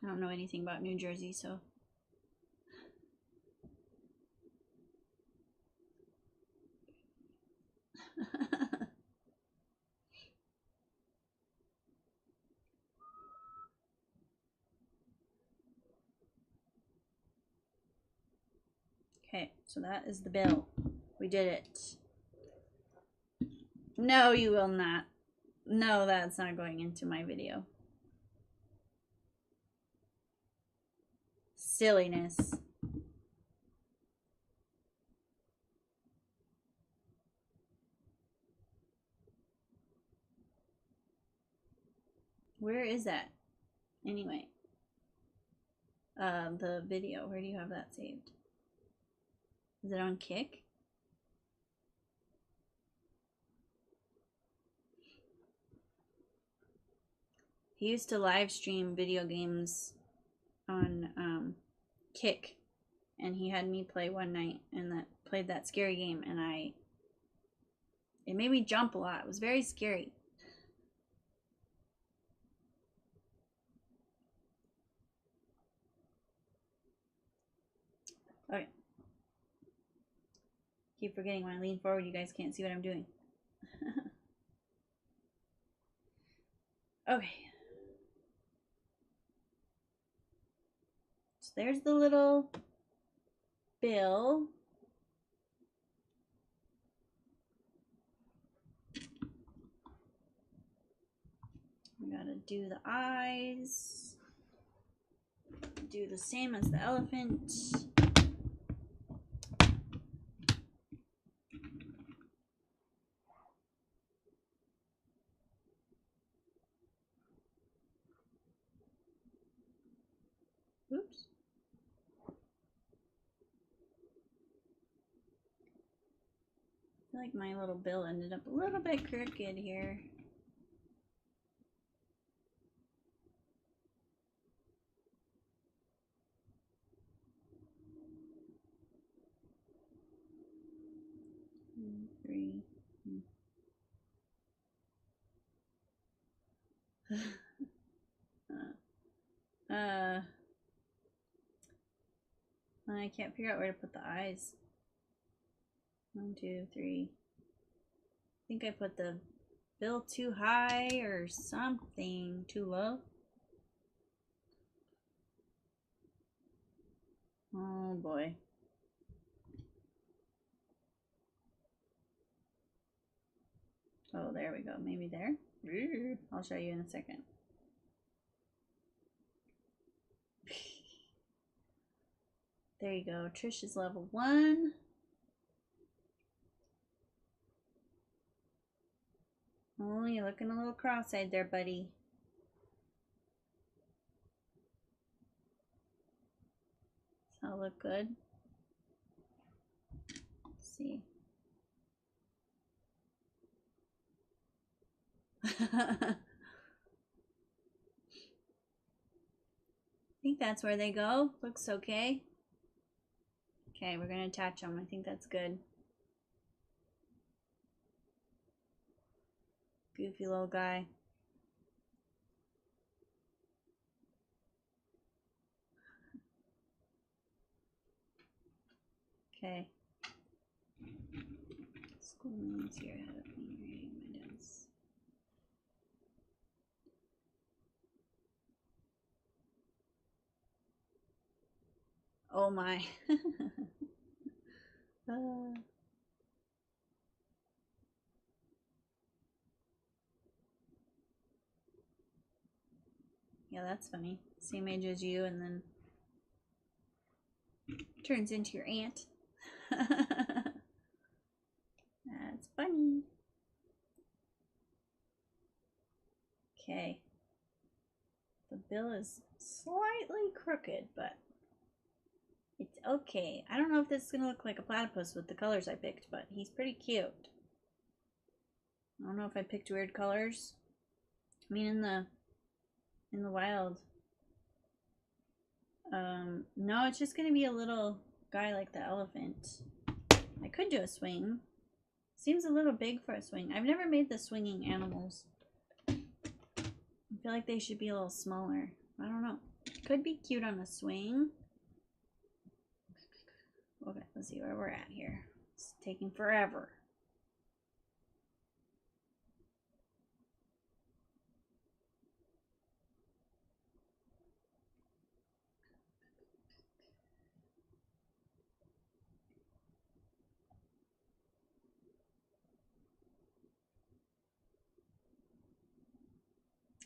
I don't know anything about New Jersey, so. Okay, so that is the bill. We did it. No, you will not. No, that's not going into my video. Silliness. Where is that? Anyway. The video. Where do you have that saved? Is it on Kick? He used to live stream video games on Kick, and he had me play one night and played that scary game, and it made me jump a lot. It was very scary. Okay. Keep forgetting when I lean forward, you guys can't see what I'm doing. Okay. So there's the little bill. We gotta do the eyes. Do the same as the elephant. Oops. I feel like my little bill ended up a little bit crooked here. 2, 3. I can't figure out where to put the eyes. 1, 2, 3. I think I put the bill too high or something. Too low. Oh boy. Oh, there we go. Maybe there. I'll show you in a second. There you go. Trish is level 1. Oh, you're looking a little cross-eyed there, buddy. Does that look good? Let's see. I think that's where they go. Looks okay. Okay, we're going to attach them. I think that's good. Goofy little guy. Okay. School means here. How to clean reading my notes. Oh my. Yeah, that's funny. Same age as you and then turns into your aunt. That's funny. Okay. The bill is slightly crooked, but it's okay. I don't know if this is going to look like a platypus with the colors I picked, but he's pretty cute. I don't know if I picked weird colors. I mean, in the wild. No, it's just going to be a little guy like the elephant. I could do a swing. Seems a little big for a swing. I've never made the swinging animals. I feel like they should be a little smaller. I don't know. Could be cute on a swing. Okay, let's see where we're at here. It's taking forever.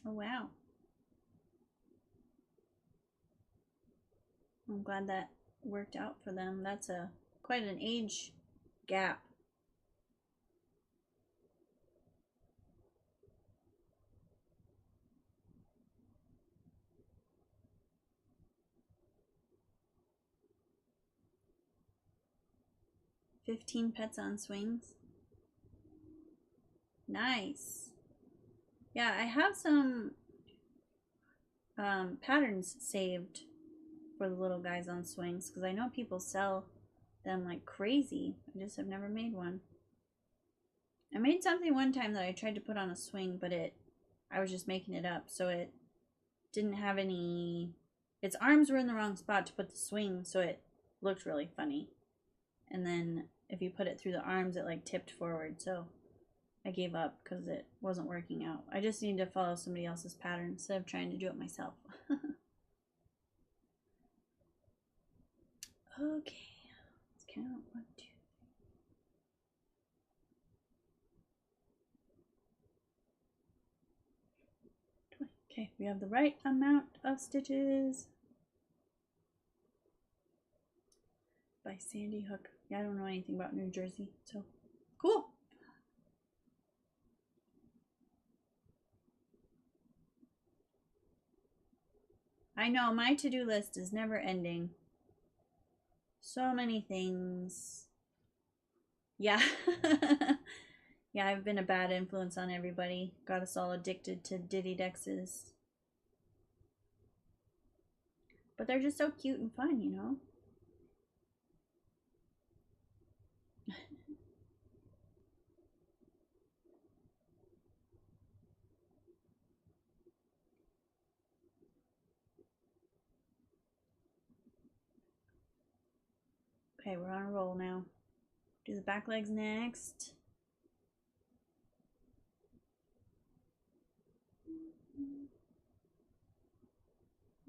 Oh wow. I'm glad that worked out for them. That's quite an age gap. "15 pets on swings." Nice. Yeah, I have some patterns saved for the little guys on swings because I know people sell them like crazy. I just have never made one. I made something one time that I tried to put on a swing, but I was just making it up, so it didn't have any. Its arms were in the wrong spot to put the swing, so it looked really funny. And then if you put it through the arms, it like tipped forward, so I gave up because it wasn't working out. I just need to follow somebody else's pattern instead of trying to do it myself. Okay, let's count. 1, 2. Okay, we have the right amount of stitches. By Sandy Hook. Yeah, I don't know anything about New Jersey, so cool. I know, my to-do list is never ending. So many things. Yeah. Yeah, I've been a bad influence on everybody. Got us all addicted to Diddy Dexes. But they're just so cute and fun, you know? Okay, we're on a roll now. Do the back legs next.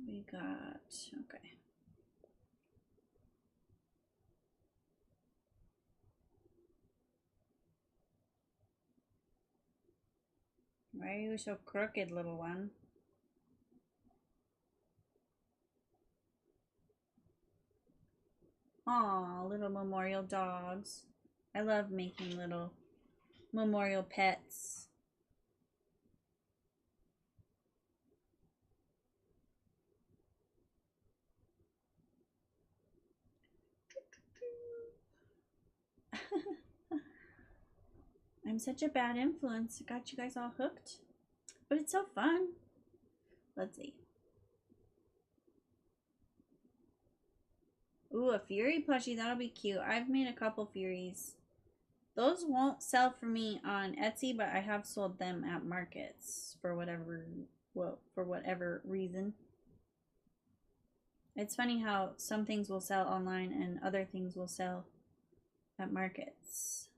We got, okay. Why are you so crooked, little one? Aw, little memorial dogs. I love making little memorial pets. I'm such a bad influence. I got you guys all hooked. But it's so fun. Let's see. Ooh, a Fury plushie. That'll be cute. I've made a couple Furies. Those won't sell for me on Etsy, but I have sold them at markets for whatever, well, for whatever reason. It's funny how some things will sell online and other things will sell at markets.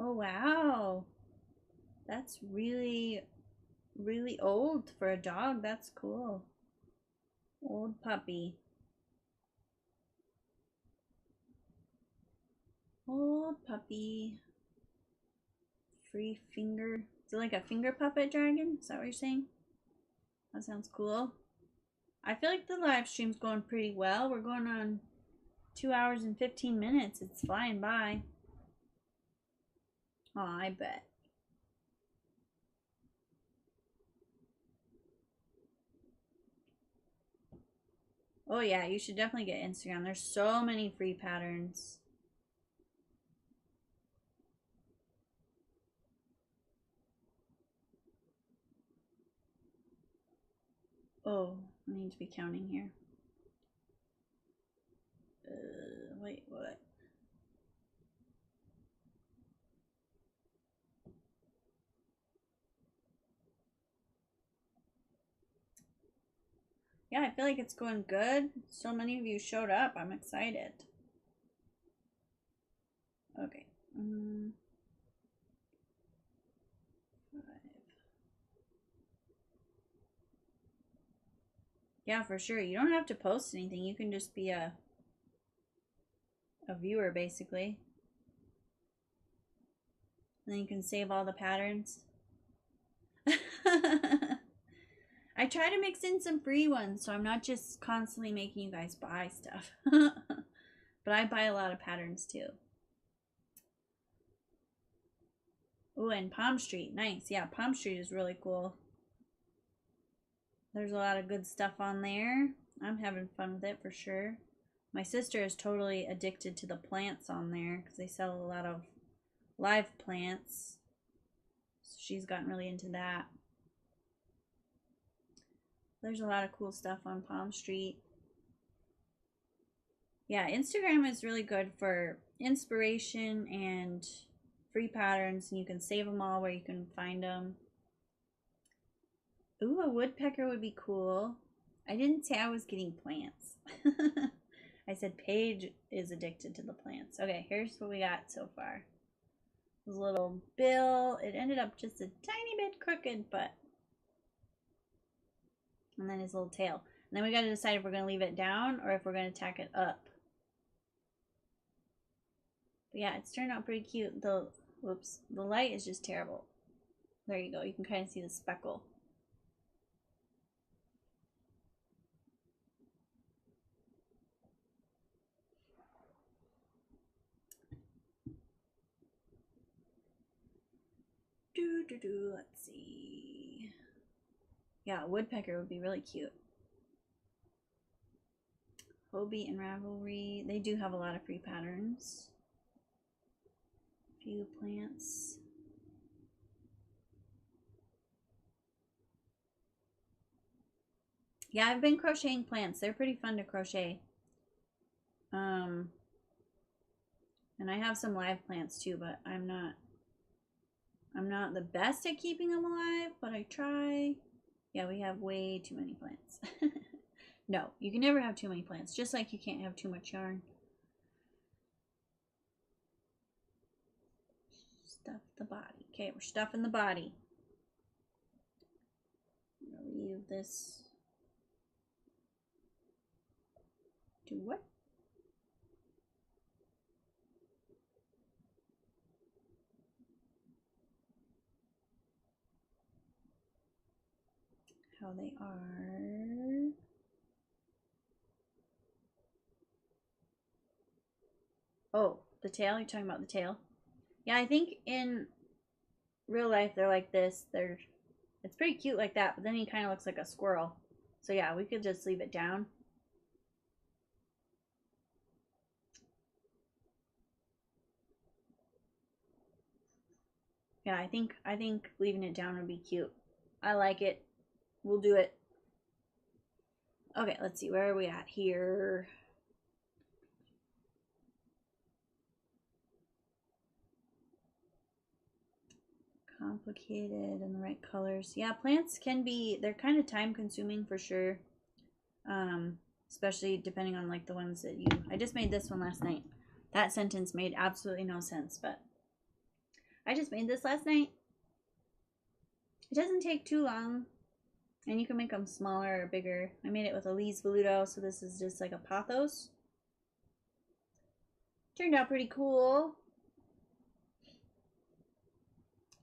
Oh, wow. That's really, really old for a dog. That's cool. Old puppy. Old puppy. Free finger. Is it like a finger puppet dragon? Is that what you're saying? That sounds cool. I feel like the live stream's going pretty well. We're going on 2 hours and 15 minutes. It's flying by. Oh, I bet. Oh yeah, you should definitely get Instagram. There's so many free patterns. Oh, I need to be counting here. Wait, what? Yeah, I feel like it's going good. So many of you showed up. I'm excited. Okay. 5. Yeah, for sure. You don't have to post anything. You can just be a viewer, basically. And then you can save all the patterns. I try to mix in some free ones, so I'm not just constantly making you guys buy stuff. But I buy a lot of patterns too. Ooh, and Palm Street. Nice. Yeah, Palm Street is really cool. There's a lot of good stuff on there. I'm having fun with it for sure. My sister is totally addicted to the plants on there because they sell a lot of live plants. So she's gotten really into that. There's a lot of cool stuff on Palm Street. Yeah, Instagram is really good for inspiration and free patterns, and you can save them all where you can find them. Ooh, a woodpecker would be cool. I didn't say I was getting plants. I said Paige is addicted to the plants. Okay, here's what we got so far. His little bill. It ended up just a tiny bit crooked, but... And then his little tail. And then we got to decide if we're going to leave it down or if we're going to tack it up. But yeah, it's turned out pretty cute. The light is just terrible. There you go. You can kind of see the speckle. Let's see. Yeah, a woodpecker would be really cute. Hobie and Ravelry. They do have a lot of free patterns. Few plants. Yeah, I've been crocheting plants. They're pretty fun to crochet. And I have some live plants too, but I'm not the best at keeping them alive, but I try. Yeah, we have way too many plants. No, you can never have too many plants, just like you can't have too much yarn. Stuff the body. Okay, we're stuffing the body. I'm gonna leave this. Do what? How they are. Oh, the tail? You're talking about the tail? Yeah, I think in real life they're like this. It's pretty cute like that, but then he kind of looks like a squirrel. So yeah, we could just leave it down. Yeah, I think leaving it down would be cute. I like it. We'll do it. Okay, let's see. Where are we at here? Complicated and the right colors. Yeah, plants can be, they're kind of time consuming for sure. Especially depending on like the ones that I just made this one last night. That sentence made absolutely no sense, but I just made this last night. It doesn't take too long, and you can make them smaller or bigger. I made it with a Lee's Veludo, so this is just like a pothos. Turned out pretty cool.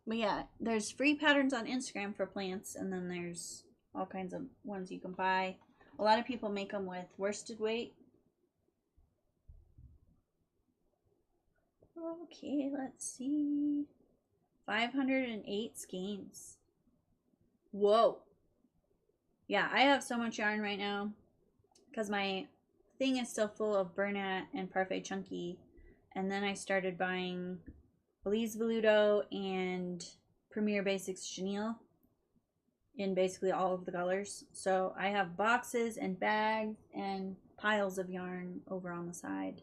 But yeah, there's free patterns on Instagram for plants, and then there's all kinds of ones you can buy. A lot of people make them with worsted weight. Okay, let's see. 508 skeins. Whoa. Yeah, I have so much yarn right now because my thing is still full of Bernat and Parfait Chunky. And then I started buying Elise Veludo and Premier Basics Chenille in basically all of the colors. So I have boxes and bags and piles of yarn over on the side.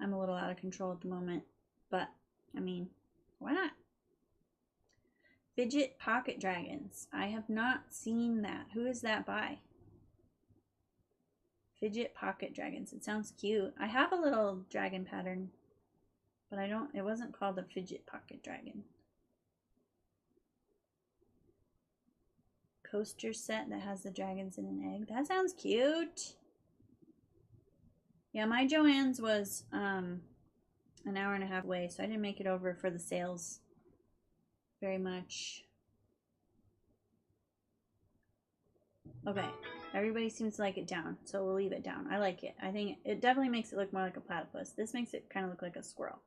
I'm a little out of control at the moment, but I mean, why not? Fidget Pocket Dragons. I have not seen that. Who is that by? Fidget Pocket Dragons. It sounds cute. I have a little dragon pattern, but it wasn't called a Fidget Pocket Dragon. Coaster set that has the dragons in an egg. That sounds cute. Yeah, my Joann's was an hour and a half away, so I didn't make it over for the sales very much. Okay, everybody seems to like it down, so we'll leave it down. I like it. I think it definitely makes it look more like a platypus. This makes it kind of look like a squirrel,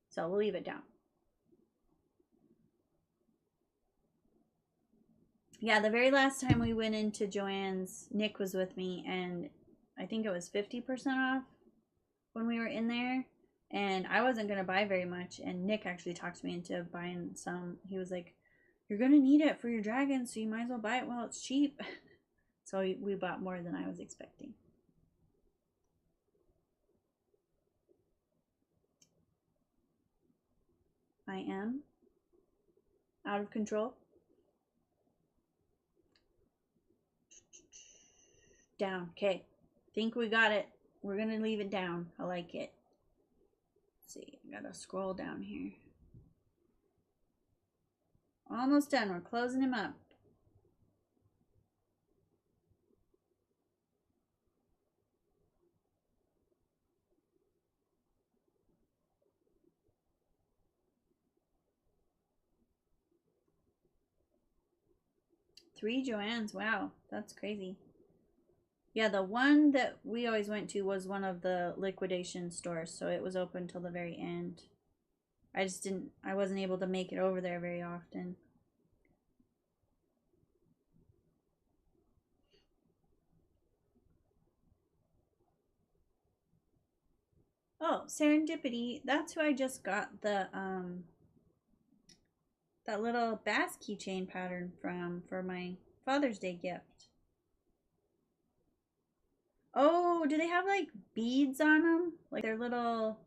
so we'll leave it down. Yeah, the very last time we went into Joann's, Nick was with me, and I think it was 50% off when we were in there, and I wasn't going to buy very much, and Nick actually talked me into buying some. He was like, you're going to need it for your dragon, so you might as well buy it while it's cheap. So we bought more than I was expecting. I am out of control. Down. Okay. Think we got it. We're going to leave it down. I like it. Let's see. I got to scroll down here. Almost done. We're closing him up. Three Joann's. Wow. That's crazy. Yeah, the one that we always went to was one of the liquidation stores, so it was open till the very end. I wasn't able to make it over there very often. Oh, Serendipity. That's who I just got the that little bass keychain pattern from for my Father's Day gift. Oh, do they have like beads on them? Like they're little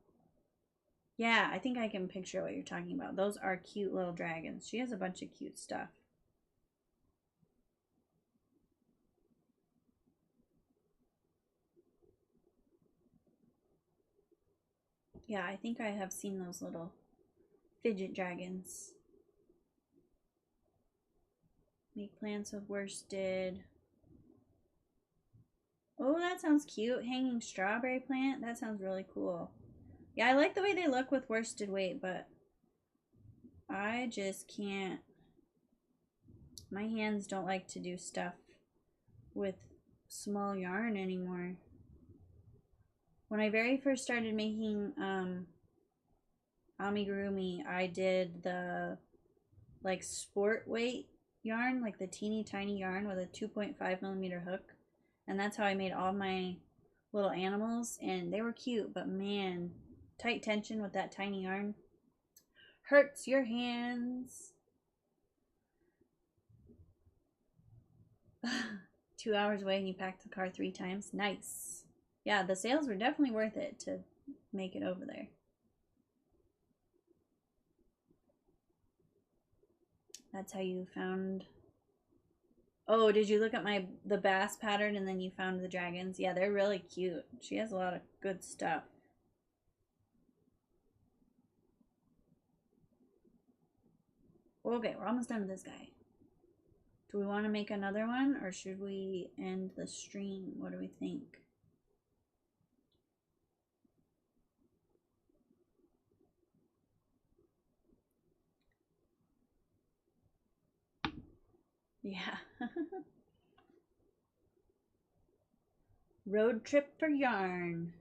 Yeah, I think I can picture what you're talking about. Those are cute little dragons. She has a bunch of cute stuff. Yeah, I think I have seen those little fidget dragons. Make plants with worsted. Oh, that sounds cute. Hanging strawberry plant. That sounds really cool. Yeah, I like the way they look with worsted weight, but I just can't. My hands don't like to do stuff with small yarn anymore. When I very first started making amigurumi, I did the like sport weight yarn, like the teeny tiny yarn with a 2.5 millimeter hook, and that's how I made all my little animals, and they were cute, but man, tight tension with that tiny yarn hurts your hands. 2 hours away and you packed the car 3 times. Nice. Yeah, the sales were definitely worth it to make it over there. That's how you found. Oh, did you look at the bass pattern and then you found the dragons? Yeah, they're really cute. She has a lot of good stuff. Okay, we're almost done with this guy. Do we want to make another one or should we end the stream? What do we think? Yeah. Road trip for yarn.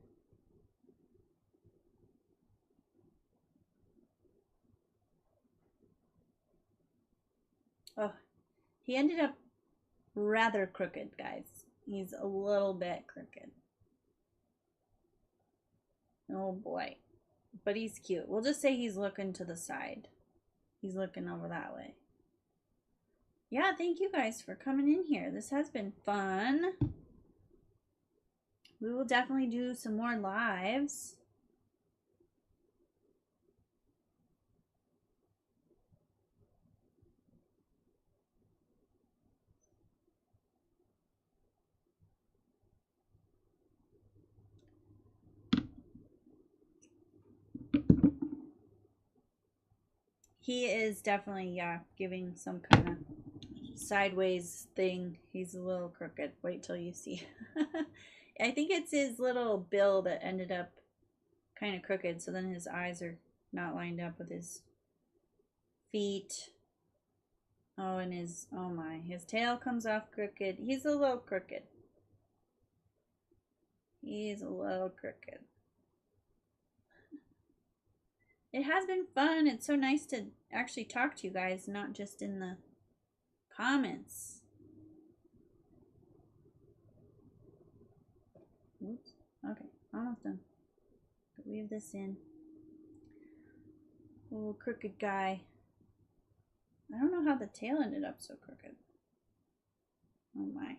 Oh, he ended up rather crooked, guys. He's a little bit crooked. Oh boy. But he's cute. We'll just say he's looking to the side. He's looking over that way. Yeah, thank you guys for coming in here. This has been fun. We will definitely do some more lives. He is definitely, yeah, giving some kind of sideways thing. He's a little crooked. Wait till you see. I think it's his little bill that ended up kind of crooked, so then his eyes are not lined up with his feet. Oh, and oh my, his tail comes off crooked. He's a little crooked. He's a little crooked. It has been fun. It's so nice to actually talk to you guys, not just in the comments. Oops. Okay, almost done. Weave this in. Little crooked guy. I don't know how the tail ended up so crooked. Oh my.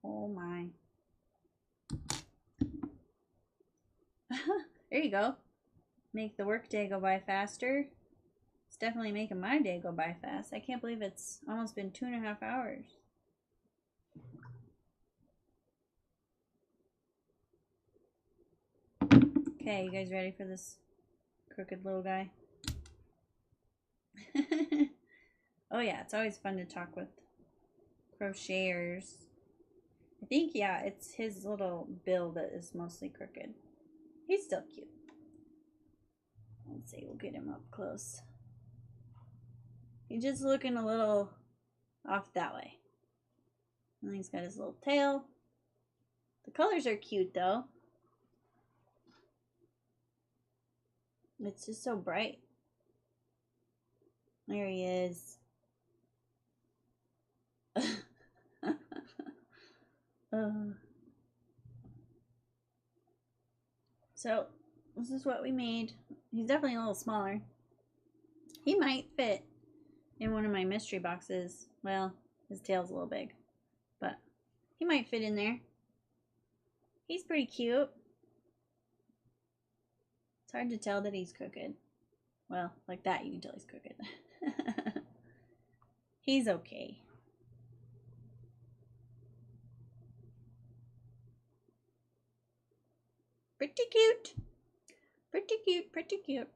Oh my. There you go. Make the work day go by faster. It's definitely making my day go by fast. I can't believe it's almost been 2.5 hours. Okay, you guys ready for this crooked little guy? Oh yeah, it's always fun to talk with crocheters. I think, yeah, it's his little bill that is mostly crooked. He's still cute. Let's see, we'll get him up close. He's just looking a little off that way. And he's got his little tail. The colors are cute though. It's just so bright. There he is. So, this is what we made. He's definitely a little smaller. He might fit in one of my mystery boxes. Well, his tail's a little big, but he might fit in there. He's pretty cute. hard to tell that he's crooked. Well, like that you can tell he's crooked. He's okay. Pretty cute. Pretty cute, pretty cute.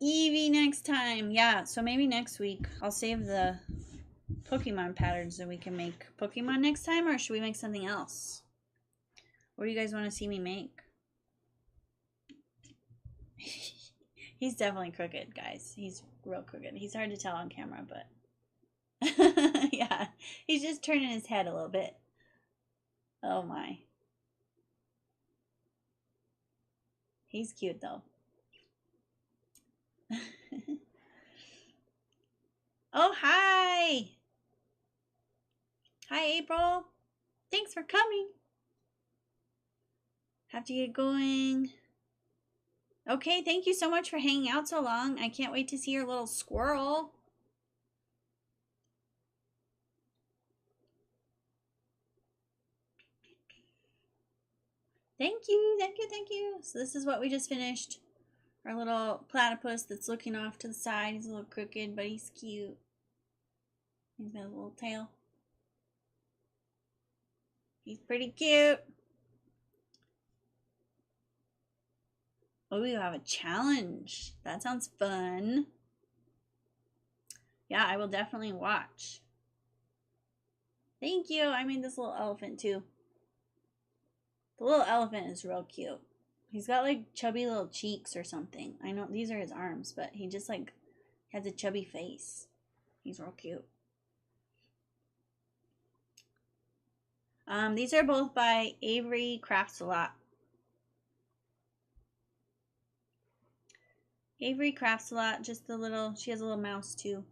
Eevee next time. Yeah, so maybe next week I'll save the Pokemon patterns and we can make Pokemon next time, or should we make something else? What do you guys want to see me make? He's definitely crooked, guys. He's real crooked. He's hard to tell on camera, but yeah, he's just turning his head a little bit. Oh my. He's cute though. Oh, hi. Hi, April. Thanks for coming. Have to get going. Okay, thank you so much for hanging out so long. I can't wait to see your little squirrel. Thank you, thank you, thank you. So this is what we just finished. Our little platypus that's looking off to the side. He's a little crooked, but he's cute. He's got a little tail. He's pretty cute. Oh, we have a challenge. That sounds fun. Yeah, I will definitely watch. Thank you. I made this little elephant too. The little elephant is real cute. He's got like chubby little cheeks or something. I know these are his arms, but he just like has a chubby face. He's real cute. These are both by Avery Crafts a Lot. Avery Crafts a Lot, just the little, she has a little mouse too.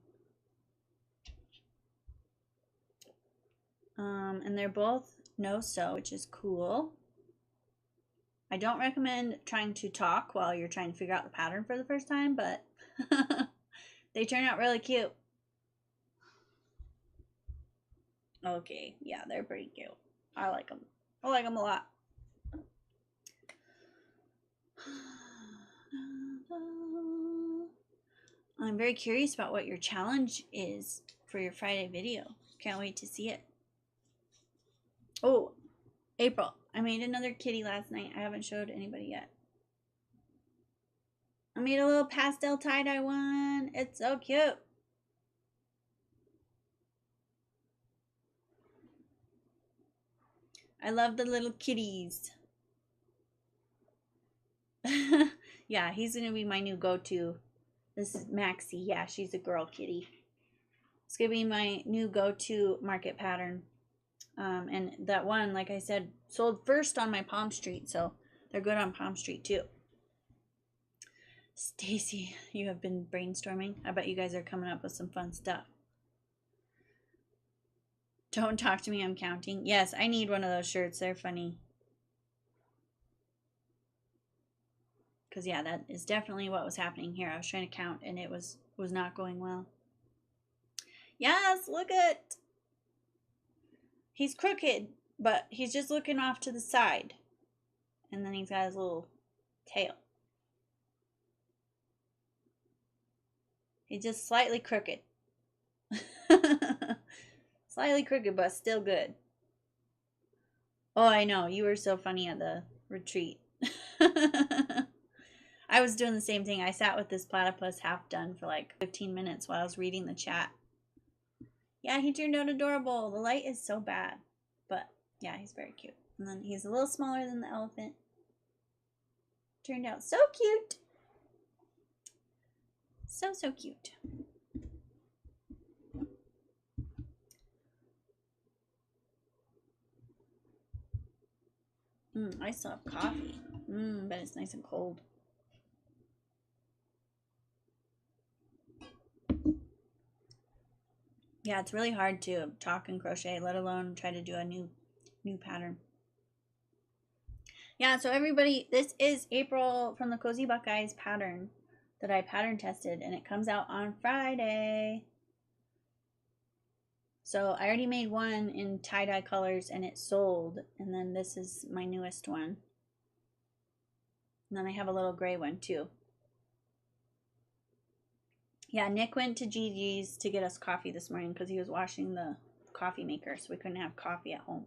And they're both no-sew, which is cool. I don't recommend trying to talk while you're trying to figure out the pattern for the first time, but they turn out really cute. Okay, yeah, they're pretty cute. I like them. I like them a lot. I'm very curious about what your challenge is for your Friday video. Can't wait to see it. Oh, April, I made another kitty last night. I haven't showed anybody yet. I made a little pastel tie-dye one. It's so cute. I love the little kitties. Yeah, he's going to be my new go-to. This is Maxie. Yeah, she's a girl kitty. It's going to be my new go-to market pattern. And that one, like I said, sold first on my Palm Street, so they're good on Palm Street too. Stacy, you have been brainstorming. I bet you guys are coming up with some fun stuff. Don't talk to me, I'm counting. Yes, I need one of those shirts. They're funny. Because, yeah, that is definitely what was happening here. I was trying to count, and it was not going well. Yes, look at... He's crooked, but he's just looking off to the side. And then he's got his little tail. He's just slightly crooked. Slightly crooked, but still good. Oh, I know. You were so funny at the retreat. I was doing the same thing. I sat with this platypus half done for like 15 minutes while I was reading the chat. Yeah, he turned out adorable. The light is so bad. But yeah, he's very cute. And then he's a little smaller than the elephant. Turned out so cute. So, so cute. I still have coffee. But it's nice and cold. Yeah, it's really hard to talk and crochet, let alone try to do a new pattern. Yeah, so everybody, this is April from the Cozy Buckeyes pattern that I pattern tested, and it comes out on Friday. So I already made one in tie-dye colors and it sold. And then this is my newest one. And then I have a little gray one too. Yeah, Nick went to Gigi's to get us coffee this morning because he was washing the coffee maker, so we couldn't have coffee at home.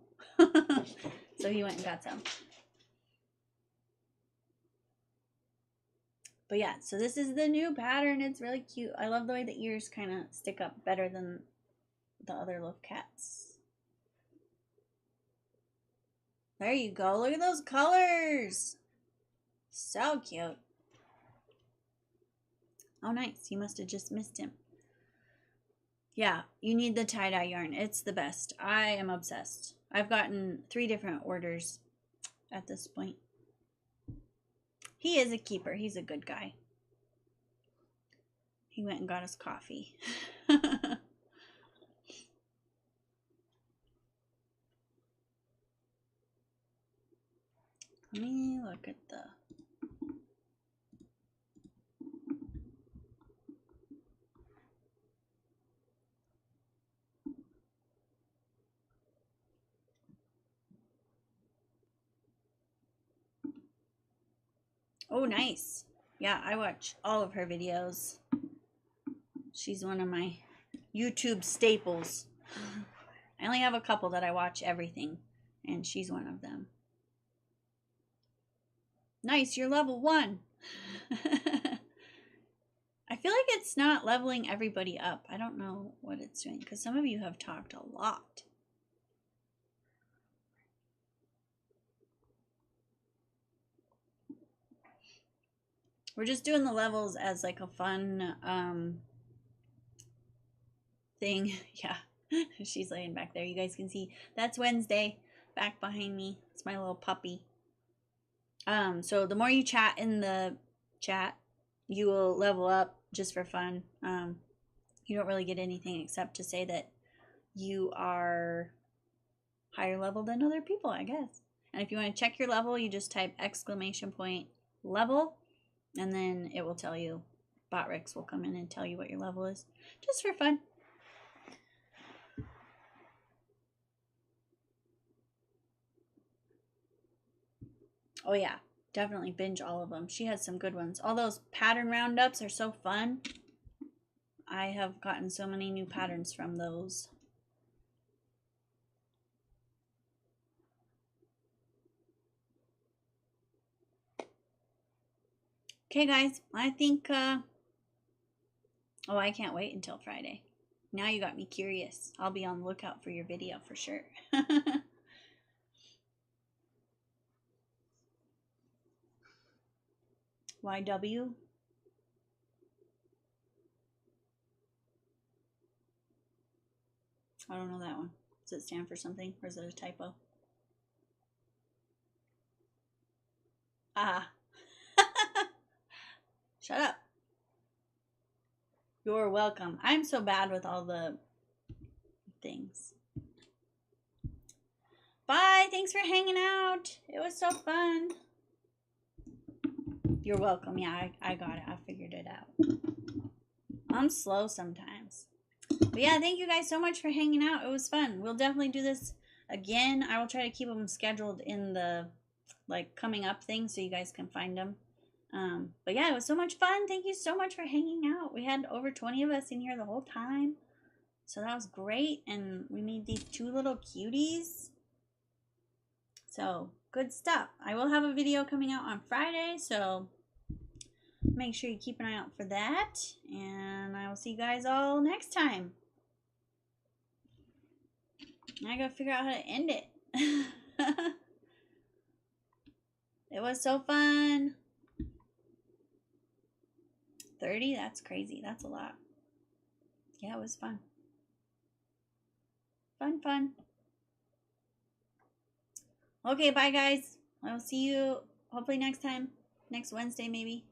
So he went and got some. But yeah, so this is the new pattern. It's really cute. I love the way the ears kind of stick up better than the other little cats. There you go. Look at those colors. So cute. Oh, nice. You must have just missed him. Yeah, you need the tie-dye yarn. It's the best. I am obsessed. I've gotten 3 different orders at this point. He is a keeper. He's a good guy. He went and got us coffee. Let me look at the... Oh, nice. Yeah, I watch all of her videos. She's one of my YouTube staples. I only have a couple that I watch everything, and she's one of them. Nice, you're level 1. I feel like it's not leveling everybody up. I don't know what it's doing, because some of you have talked a lot. We're just doing the levels as like a fun thing. Yeah, she's laying back there. You guys can see that's Wednesday back behind me. It's my little puppy. So the more you chat in the chat, you will level up just for fun. You don't really get anything except to say that you are higher level than other people, I guess. And if you want to check your level, you just type !level, and then it will tell you. Botrix will come in and tell you what your level is, just for fun. Oh yeah, definitely binge all of them. She has some good ones. All those pattern roundups are so fun. I have gotten so many new patterns from those. Okay, guys, I think, oh, I can't wait until Friday. Now you got me curious. I'll be on the lookout for your video for sure. YW? I don't know that one. Does it stand for something, or is it a typo? Ah. Shut up. You're welcome. I'm so bad with all the things. Bye. Thanks for hanging out. It was so fun. You're welcome. Yeah, I got it. I figured it out. I'm slow sometimes. But yeah, thank you guys so much for hanging out. It was fun. We'll definitely do this again. I will try to keep them scheduled in the like coming up thing so you guys can find them. But yeah, it was so much fun. Thank you so much for hanging out. We had over 20 of us in here the whole time. So that was great. And we made these 2 little cuties. So good stuff. I will have a video coming out on Friday. So make sure you keep an eye out for that. And I will see you guys all next time. I gotta figure out how to end it. It was so fun. 30? That's crazy. That's a lot. Yeah, it was fun. Fun. Okay, bye guys. I will see you hopefully next time. Next Wednesday, maybe.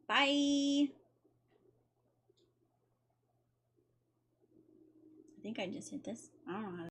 Bye. I think I just hit this. I don't know how to